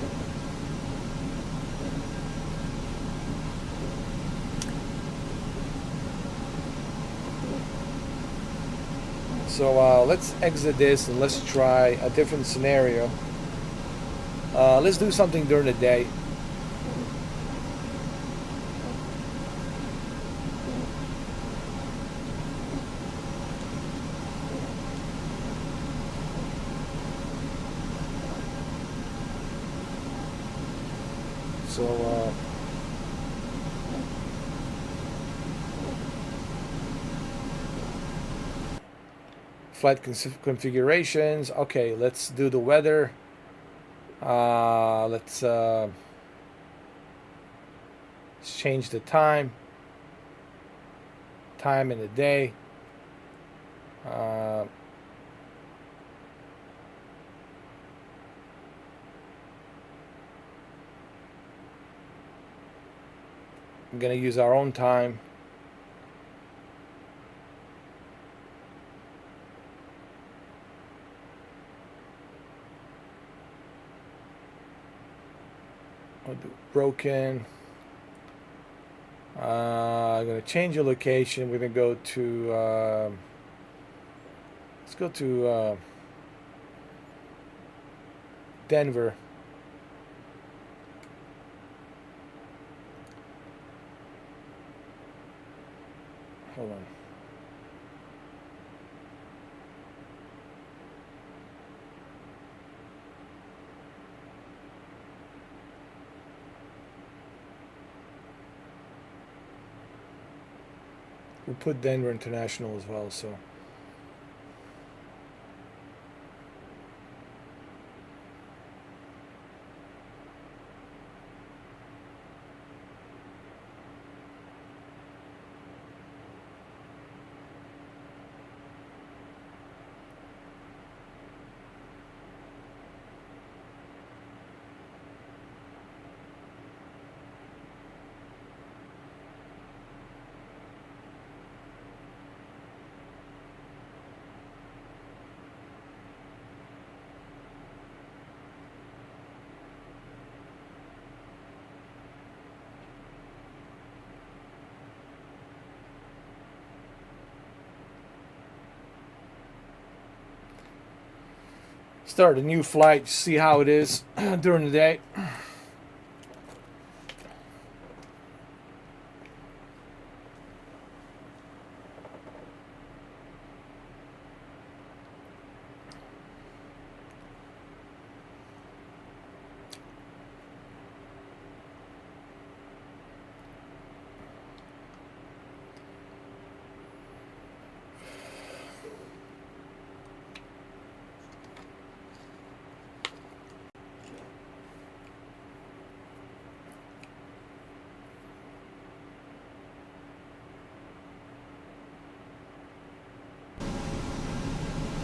S1: So let's exit this and let's try a different scenario. Let's do something during the day. So flight configurations. Okay, let's do the weather. Let's change the time. time in the day. I'm going to use our own time. I'll do broken. I'm going to change the location. We're going to go to, let's go to Denver. Hold on. We'll put Denver International as well, so. Start a new flight, see how it is during the day.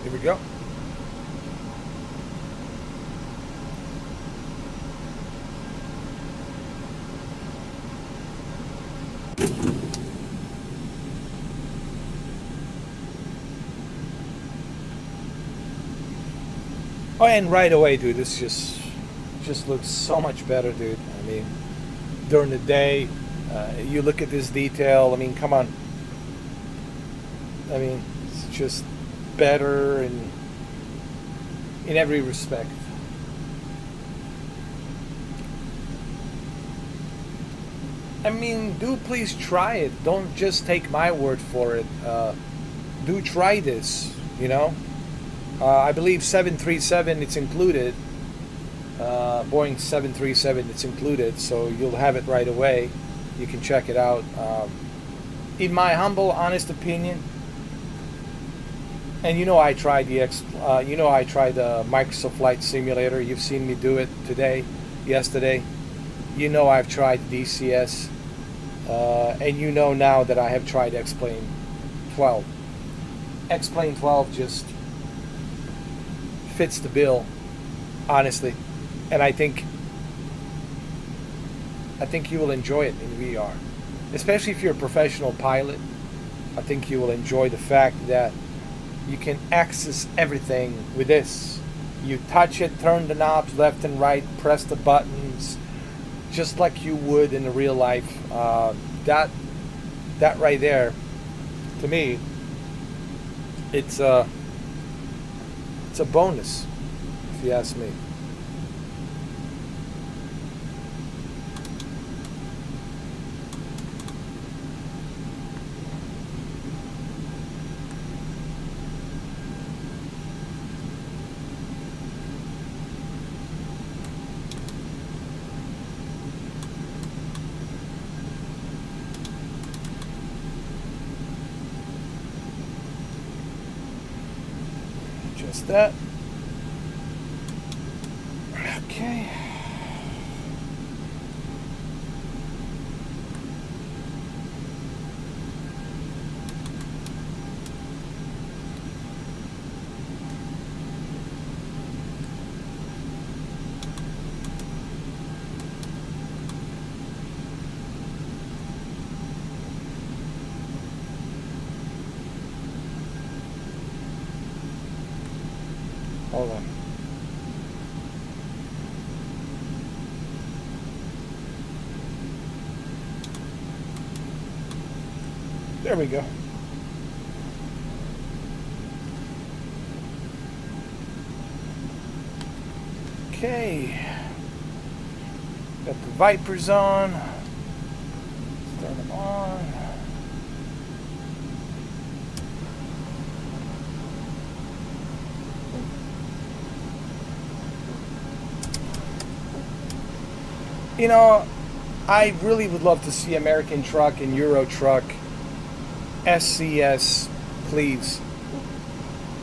S1: Here we go. Oh, and right away, dude, this just looks so much better, dude. I mean, during the day, you look at this detail. I mean, come on. I mean, it's just better in every respect. I mean, do please try it. Don't just take my word for it. Do try this, you know. I believe 737, it's included. Boeing 737, it's included, so you'll have it right away. You can check it out. In my humble, honest opinion, and you know I tried the Microsoft Flight Simulator. You've seen me do it today, yesterday. You know I've tried DCS, and you know now that I have tried X-Plane 12. X-Plane 12 just fits the bill, honestly, and I think you will enjoy it in VR, especially if you're a professional pilot. I think you will enjoy the fact that you can access everything with this. You touch it, turn the knobs left and right, press the buttons, just like you would in the real life. That right there, to me, it's a bonus, if you ask me. Just that. Okay. Hold on. There we go. Okay. Got the Vipers on. Turn them on. You know, I really would love to see American Truck and Euro Truck, SCS, please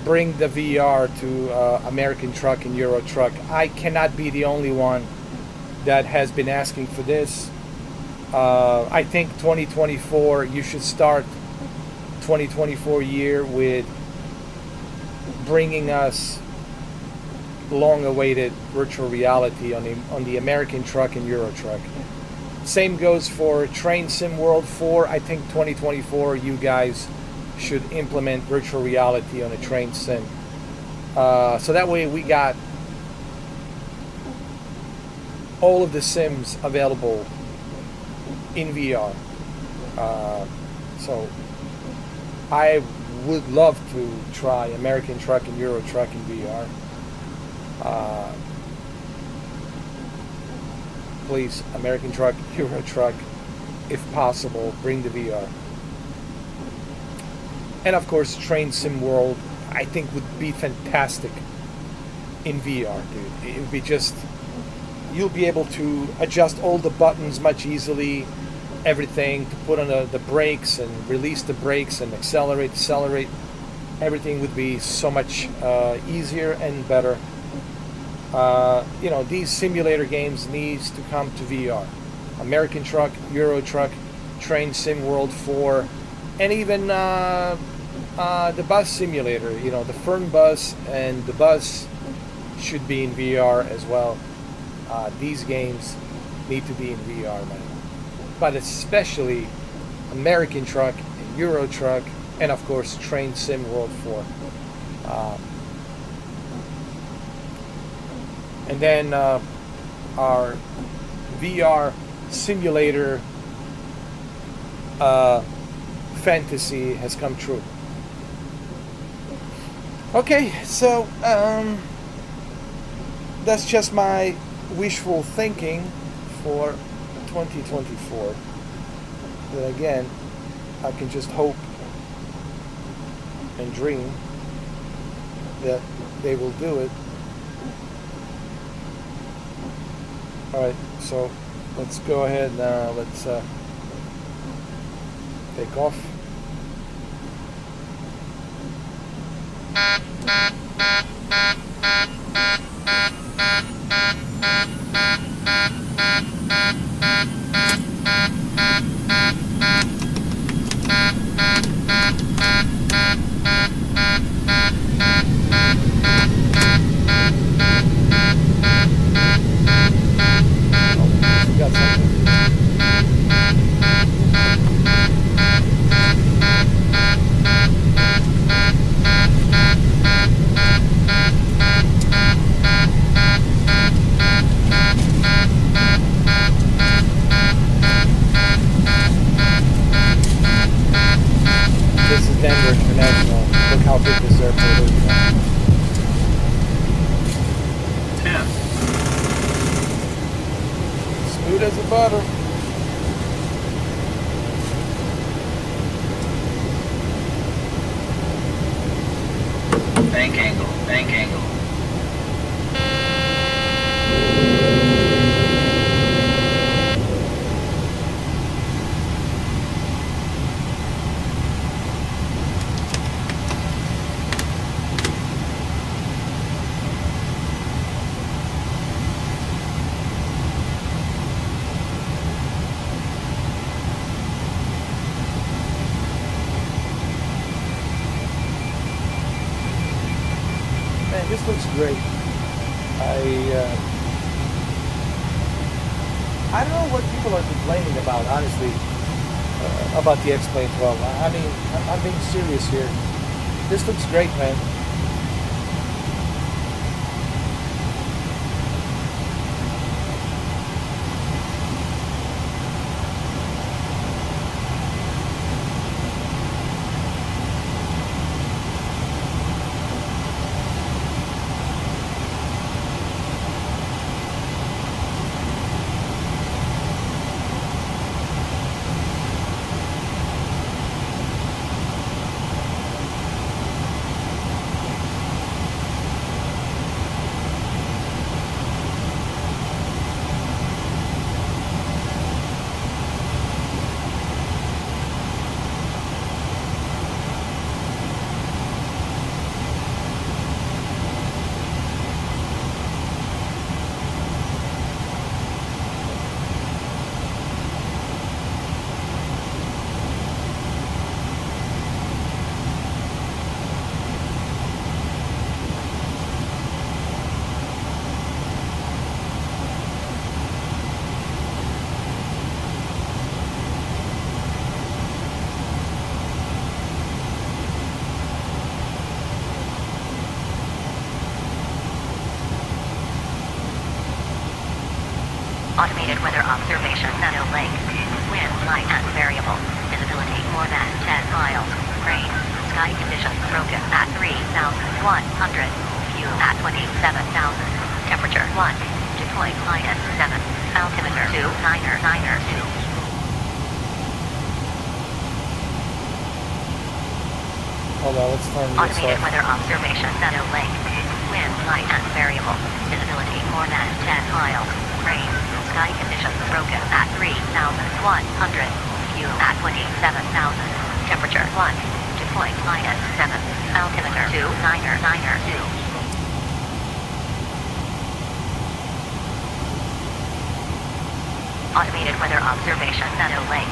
S1: bring the VR to American Truck and Euro Truck. I cannot be the only one that has been asking for this. I think 2024, you should start 2024 year with bringing us long-awaited virtual reality on the American Truck and Euro Truck. Same goes for Train Sim World 4. I think 2024 you guys should implement virtual reality on a train sim. So that way we got all of the sims available in VR. So I would love to try American Truck and Euro Truck in VR. Please, American Truck, Euro Truck, if possible, bring the VR. And of course, Train Sim World, I think would be fantastic in VR, dude. It would be just, you'll be able to adjust all the buttons much easily, everything, to put on the brakes and release the brakes and accelerate. Everything would be so much easier and better. You know, these simulator games needs to come to VR. American Truck, Euro Truck, Train Sim World 4, and even the bus simulator. You know, the Fern Bus and the bus should be in VR as well. These games need to be in VR, man. But especially American Truck and Euro Truck, and of course Train Sim World 4. And then our VR simulator fantasy has come true. Okay, so that's just my wishful thinking for 2024. But again, I can just hope and dream that they will do it. Alright, so let's go ahead now. Let's take off.
S2: Bank angle.
S1: This looks great. I don't know what people are complaining about, honestly, about the X-Plane 12. I mean, I'm being serious here. This looks great, man.
S3: Automated weather observation, Meadow Lake. Wind light and variable. Visibility more than 10 miles. Rain. Sky conditions broken at 3,100. View at 27,000. Temperature 1. Dew point -7. Altimeter 2992.
S1: Hold on, let's turn this
S3: Automated
S1: off.
S3: weather observation, Meadow Lake. Wind light and variable. Visibility more than 10 miles. Rain. Sky conditions broken at 3,100. View at 27,000. Temperature 1. Dew point -7. Altimeter 2992. Automated weather observation, Meadow Lake.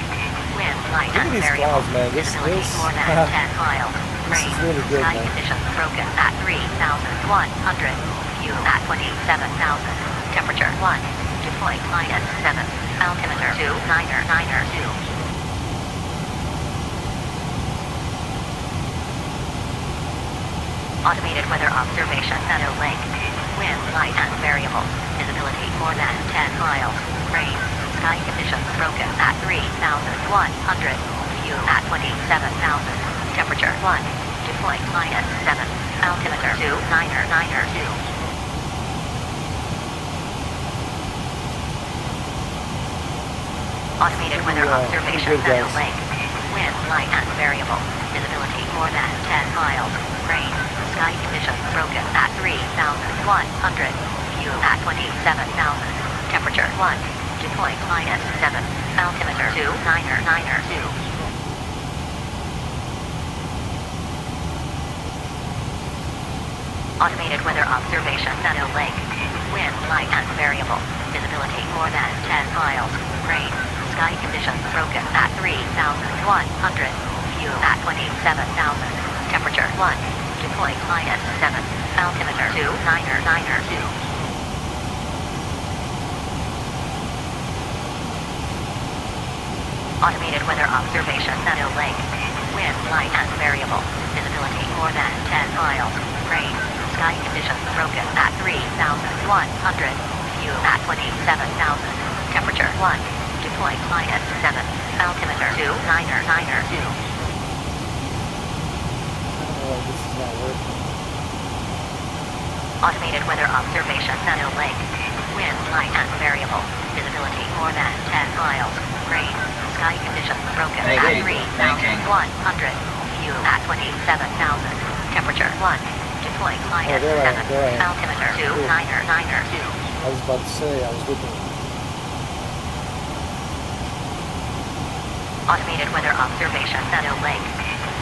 S3: Wind light
S1: Look at
S3: and
S1: these
S3: variable.
S1: clouds, man.
S3: Visibility
S1: This
S3: more than 10 miles.
S1: this is really good,
S3: Sky
S1: man.
S3: conditions broken at 3,100. View at 27,000. Temperature 1. Dew point -7. Altimeter 2992. Automated weather observation, Meadow Lake. Wind light and variable. Visibility more than 10 miles. Rain. Sky conditions broken at 3,100. View at 27,000. Temperature 1. Dew point -7. Altimeter 2992. Automated weather observation,
S1: good,
S3: Meadow
S1: guys.
S3: Lake. Wind light and variable. Visibility more than 10 miles. Rain. Sky conditions broken at 3,100. View at 27,000. Temperature 1. Dew point -7. Altimeter 2992. Automated weather observation, Meadow Lake. Wind light and variable. Visibility more than 10 miles. Rain. Sky conditions broken at 3,100. View at 27,000. Temperature 1. Dew point -7. Altimeter 2992. Automated weather observation, Meadow Lake. Wind light and variable. Visibility more than 10 miles. Rain. Sky conditions broken at 3,100. View at 27,000. Temperature 1. Dew point -7. Altimeter 2992.
S1: Oh, this is not working.
S3: Automated weather observation, Meadow Lake. Wind light and variable. Visibility more than 10 miles. Rain. Sky conditions broken at
S2: Hey,
S3: 3,100. View at 27,000. Temperature 1. Dew point
S1: there I am,
S3: -7.
S1: there I am.
S3: Altimeter
S1: Cool.
S3: 2992.
S1: I was about to say, I was looking.
S3: Automated weather observation, Meadow Lake.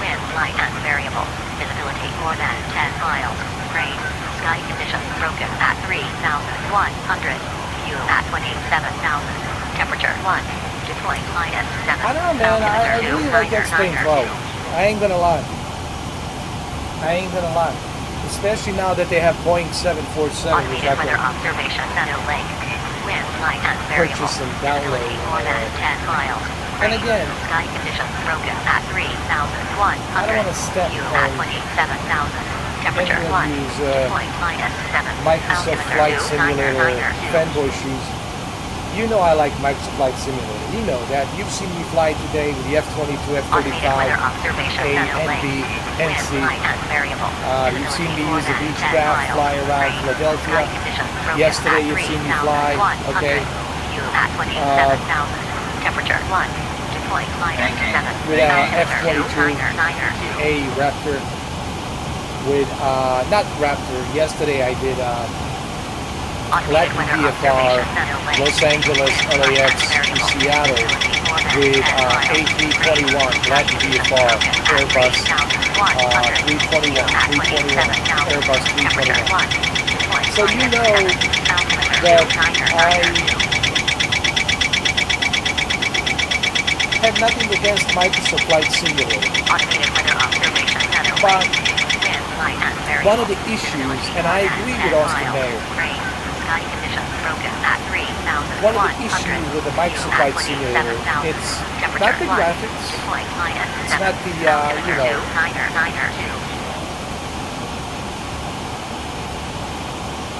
S3: Wind light and variable. Visibility more than 10 miles. Rain. Sky conditions broken at 3,100. View at 27,000. Temperature 1. Dew point -7.
S1: I don't know, man. I really like X-Plane 12. I ain't gonna lie. I ain't gonna lie. Especially now that they have Boeing 747, which I
S3: Automated weather
S1: can
S3: observation, Meadow Lake. Wind light and variable.
S1: purchase and download.
S3: Visibility more than 10 miles.
S1: And
S3: Rain.
S1: again,
S3: Sky conditions broken at 3,100.
S1: I don't wanna step
S3: View at
S1: on
S3: 27,000. Temperature
S1: anyone
S3: 1.
S1: who's,
S3: Dew point -7.
S1: Microsoft
S3: Altimeter
S1: Flight Simulator
S3: 2992.
S1: fanboy shoes. You know I like Microsoft Flight Simulator. You know that. You've seen me fly today with the F-22,
S3: Automated weather
S1: F-35,
S3: observation,
S1: A,
S3: Meadow Lake.
S1: NB,
S3: Wind
S1: NC.
S3: light and variable.
S1: You've seen me
S3: Visibility more
S1: use the
S3: than
S1: beach
S3: 10
S1: craft,
S3: miles.
S1: fly around
S3: Rain.
S1: Philadelphia.
S3: Sky conditions broken
S1: Yesterday
S3: at
S1: you've seen me fly,
S3: 3,100.
S1: okay?
S3: View at 27,000. Temperature 1. Dew point -7.
S1: With
S3: Altimeter
S1: F-22,
S3: 2992.
S1: A Raptor. With, not Raptor. Yesterday I did
S3: Automated
S1: Latin
S3: weather
S1: VFR,
S3: observation, Meadow Lake.
S1: Los Angeles,
S3: Wind light
S1: LAX,
S3: and variable.
S1: and Seattle
S3: Visibility more than
S1: with
S3: 10 miles.
S1: A321, Latin VFR, Airbus 321, 321, Airbus 321. So you know that I have nothing against Microsoft Flight Simulator.
S3: Automated weather observation, Meadow
S1: But
S3: Lake. Wind light and variable.
S1: one of the issues, and I agree with Austin Mayer,
S3: Rain. Sky conditions broken at 3,100.
S1: one of the issues with the Microsoft Flight Simulator, it's not the graphics, it's not the, you know,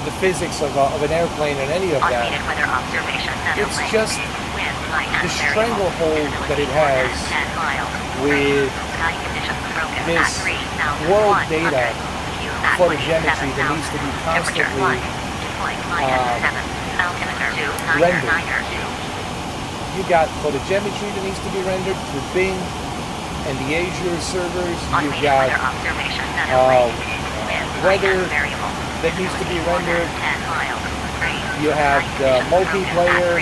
S1: the physics of an airplane and any of that.
S3: Automated weather observation.
S1: It's just the stranglehold that it has with this world data photogrammetry that needs to be constantly rendered. You got photogrammetry that needs to be rendered through Bing and the Azure servers. You've got weather that needs to be rendered. You have the multiplayer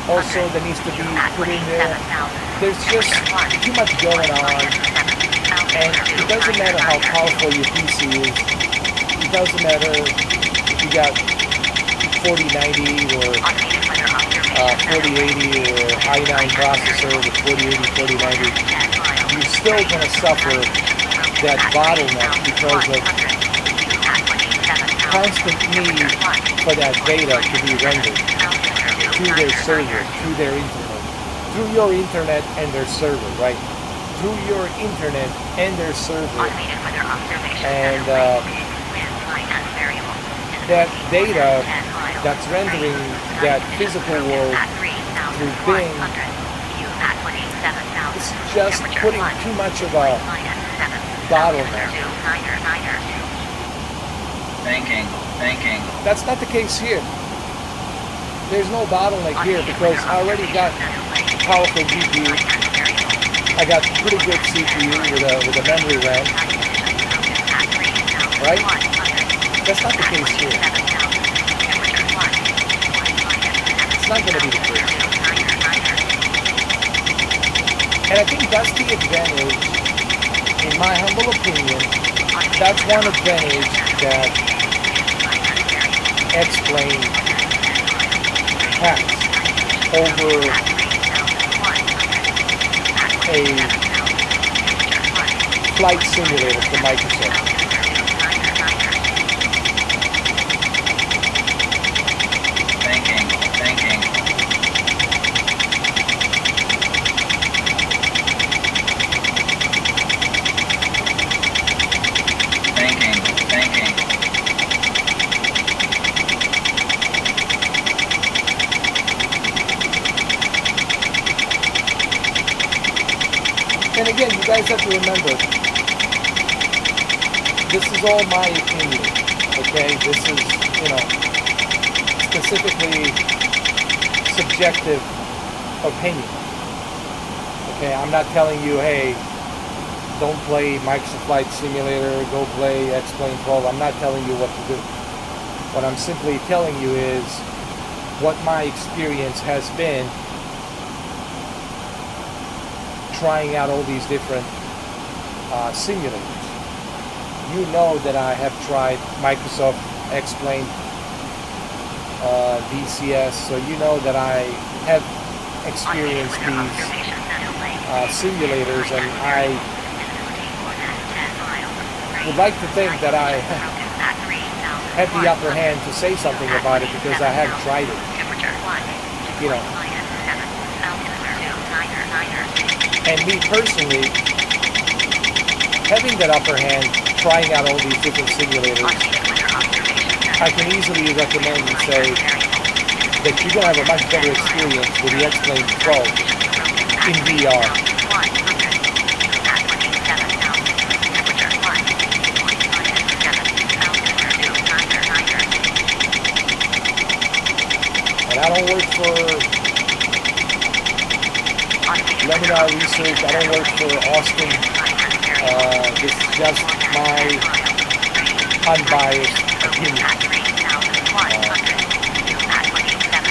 S1: also that needs to be put in there. There's just too much going on, and it doesn't matter how powerful your PC is. It doesn't matter if you got 4090 or 4080 or i9 processor with 4080, 4090. You're still going to suffer that bottleneck because of constant need for that data to be rendered through their server, through their internet, through your internet and their server, right? Through your internet and their server. And that data that's rendering that physical world through Bing is just putting too much of a bottleneck.
S2: Banking.
S1: That's not the case here. There's no bottleneck here because I already got powerful GPU. I got pretty good CPU with a memory RAM. Right? That's not the case here. It's not going to be the case. And I think that's the advantage, in my humble opinion, that's one advantage that X-Plane has over a flight simulator from Microsoft. And again, you guys have to remember, this is all my opinion, okay? This is, specifically subjective opinion. Okay, I'm not telling you, hey, don't play Microsoft Flight Simulator, go play X-Plane 12. I'm not telling you what to do. What I'm simply telling you is what my experience has been trying out all these different simulators. You know that I have tried Microsoft X-Plane VCS, so you know that I have experienced these simulators, and I would like to think that I had the upper hand to say something about it because I have tried it. And me personally, having that upper hand, trying out all these different simulators, I can easily recommend and say that you're going to have a much better experience with the X-Plane 12 in VR. And I don't work for Leminar Research, I don't work for Austin. This is just my unbiased opinion.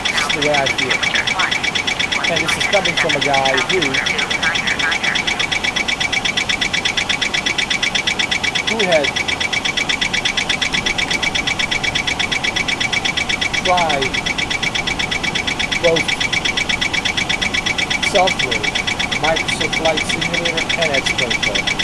S1: This is the way I feel. And this is coming from a guy who had tried both software, Microsoft Flight Simulator and X-Plane 12.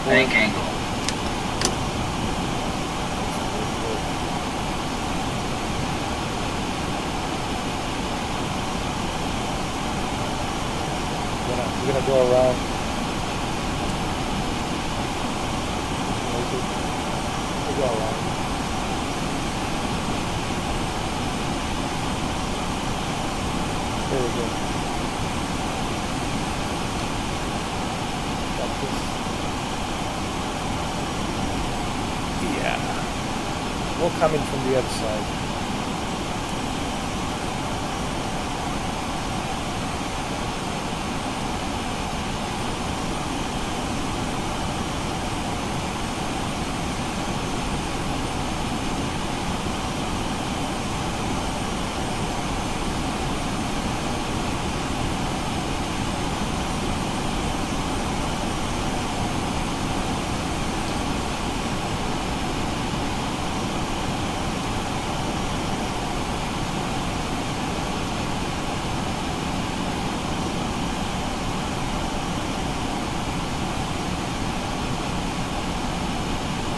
S2: Banking.
S1: around. We'll go around. There we go. Got this. Yeah. We'll come in from the other side.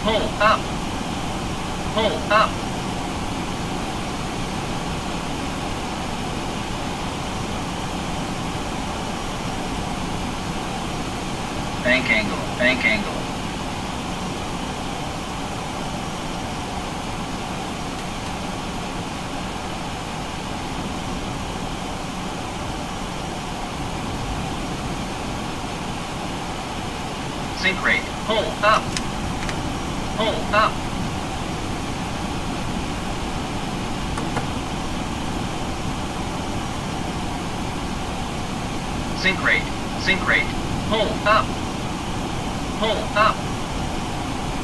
S2: Pull up. Pull up. Bank angle. Bank angle. Sink rate. Pull up. Pull up. Sink rate. Sink rate. Pull up. Pull up.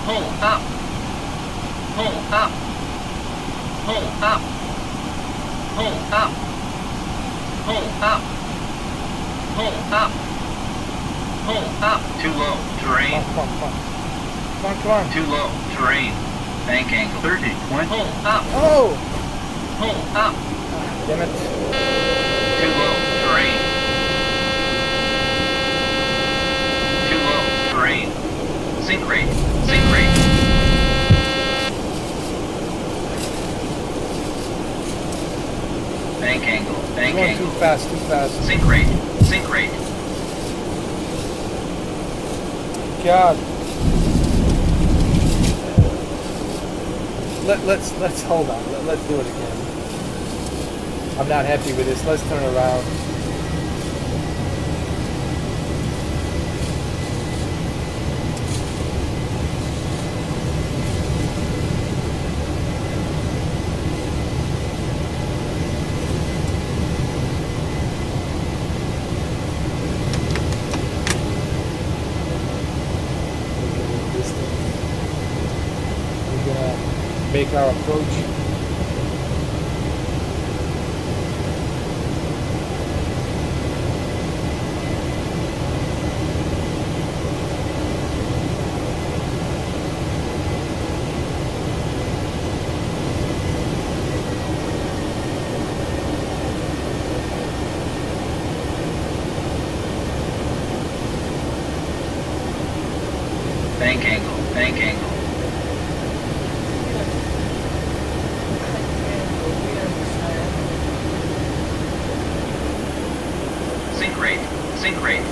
S2: Pull up. Pull up. Pull up. Pull up. Pull up. Pull up. Pull up. Too low. Terrain.
S1: Come on. Come on.
S2: Too low. Terrain. Bank angle. 30. 20. Pull up.
S1: Oh!
S2: Pull up.
S1: Damn it.
S2: Too low. Terrain. Too low. Terrain. Sink rate. Sink rate. Bank angle. Bank
S1: Going
S2: angle.
S1: too fast.
S2: Sink rate. Sink rate.
S1: God. Let's hold on. Let's do it again. I'm not happy with this. Let's turn around. We're gonna make our approach.
S2: Bank angle. Bank angle. Sink rate. Sink rate.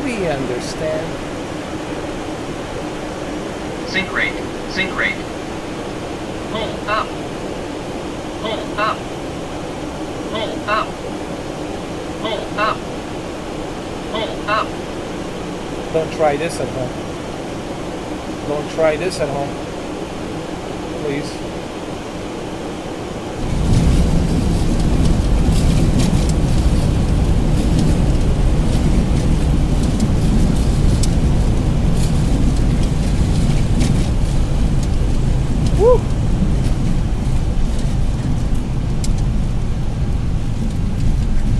S1: We understand.
S2: Sink rate. Sink rate. Pull up. Pull up. Pull up. Pull up. Pull up.
S1: Don't try this at home. Don't try this at home. Please. Woo!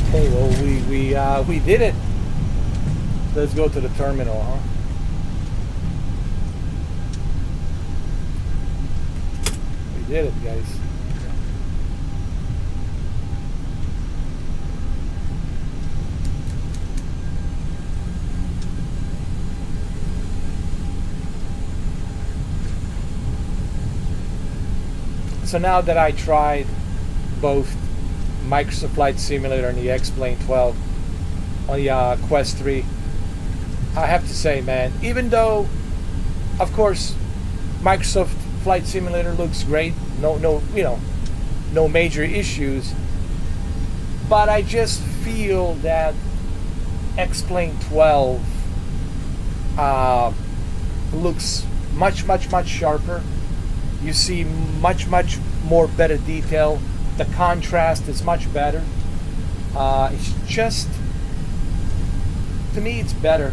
S1: Okay, well we did it. Let's go to the terminal, huh? We did it, guys. So now that I tried both Microsoft Flight Simulator and the X-Plane 12 on the Quest 3, I have to say, man, even though, of course, Microsoft Flight Simulator looks great, no major issues, but I just feel that X-Plane 12 looks much sharper. You see much more better detail. The contrast is much better. It's just, to me, it's better,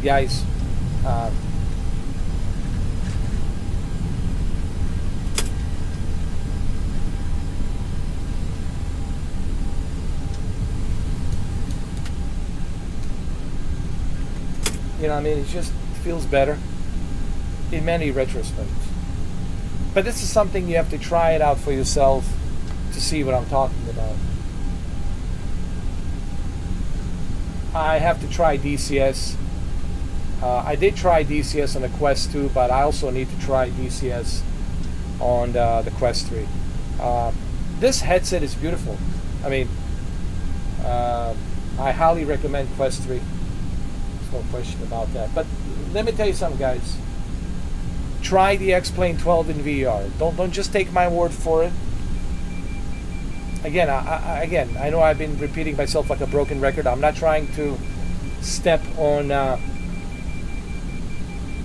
S1: guys. You know, I mean, it just feels better in many retrospects. But this is something you have to try it out for yourself to see what I'm talking about. I have to try DCS. I did try DCS on the Quest 2, but I also need to try DCS on the Quest 3. This headset is beautiful. I mean, I highly recommend Quest 3. There's no question about that. But let me tell you something, guys. Try the X-Plane 12 in VR. Don't just take my word for it. Again, I know I've been repeating myself like a broken record. I'm not trying to step on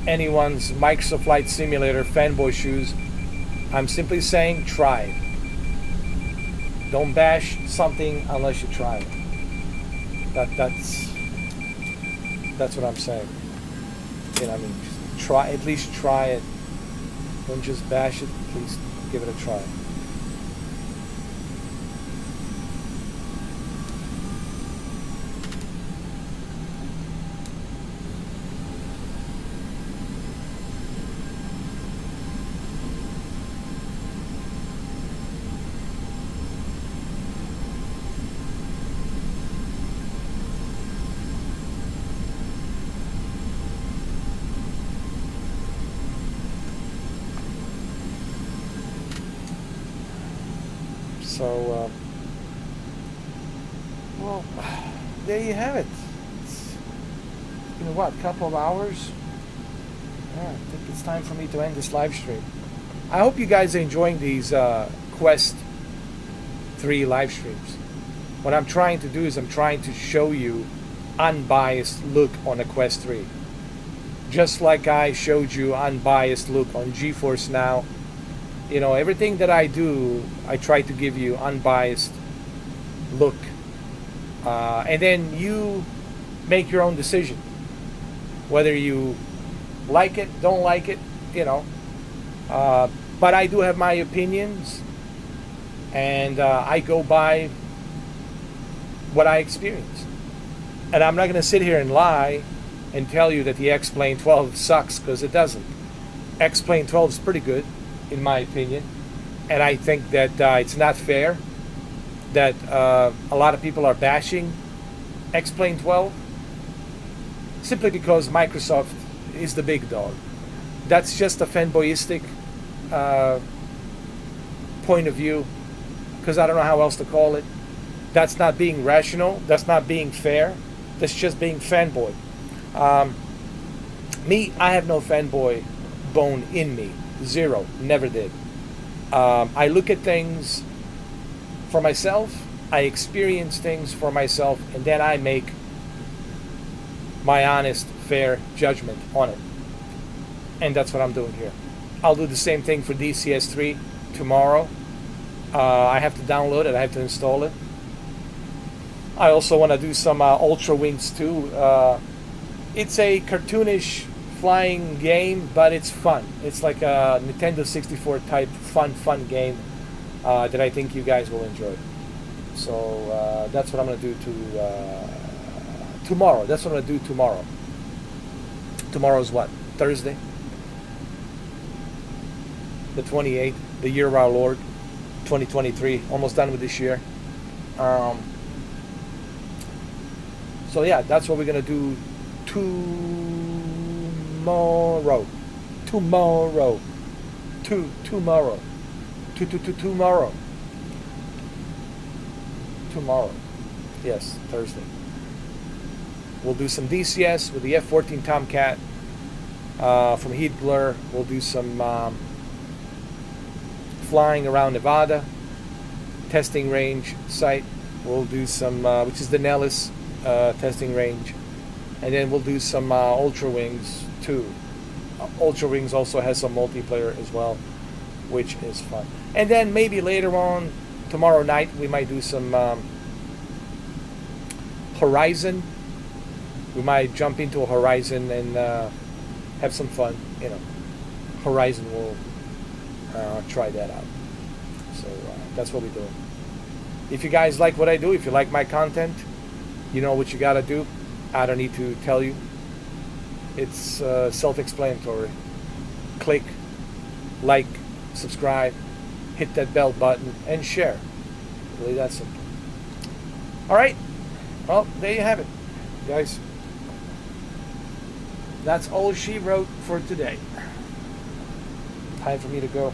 S1: anyone's Microsoft Flight Simulator fanboy shoes. I'm simply saying try it. Don't bash something unless you try it. That's what I'm saying. You know, I mean, try, at least try it. Don't just bash it. Please give it a try. So, well, there you have it. It's been what, a couple of hours? Yeah, I think it's time for me to end this live stream. I hope you guys are enjoying these Quest 3 live streams. What I'm trying to do is I'm trying to show you unbiased look on a Quest 3. Just like I showed you unbiased look on GeForce Now. You know, everything that I do, I try to give you unbiased look. And then you make your own decision. Whether you like it, don't like it, you know. But I do have my opinions. And I go by what I experience. And I'm not going to sit here and lie and tell you that the X-Plane 12 sucks, because it doesn't. X-Plane 12 is pretty good, in my opinion, and I think that it's not fair that a lot of people are bashing X-Plane 12 simply because Microsoft is the big dog. That's just a fanboyistic point of view, because I don't know how else to call it. That's not being rational. That's not being fair. That's just being fanboy. Me, I have no fanboy bone in me. Zero. Never did. I look at things for myself. I experience things for myself, and then I make my honest, fair judgment on it. And that's what I'm doing here. I'll do the same thing for DCS 3 tomorrow. I have to download it. I have to install it. I also want to do some Ultra Wings too. It's a cartoonish flying game, but it's fun. It's like a Nintendo 64 type fun game that I think you guys will enjoy. So that's what I'm going to do tomorrow. That's what I'm going to do tomorrow. Tomorrow's what? Thursday? The 28th, the year of our Lord, 2023. Almost done with this year. So yeah, that's what we're going to do tomorrow. tomorrow. Tomorrow. Yes, Thursday. We'll do some DCS with the F-14 Tomcat from Heat Blur. We'll do some flying around Nevada, testing range site. We'll do some, which is the Nellis testing range. And then we'll do some Ultra Wings too. Ultra Wings also has some multiplayer as well, which is fun. And then maybe later on, tomorrow night, we might do some Horizon. We might jump into a Horizon and have some fun. You know, Horizon, will try that out. So that's what we're doing. If you guys like what I do, if you like my content, you know what you gotta do. I don't need to tell you. It's self-explanatory. Click, like, subscribe, hit that bell button, and share. Really that simple. All right. Well, there you have it, guys. That's all she wrote for today. Time for me to go.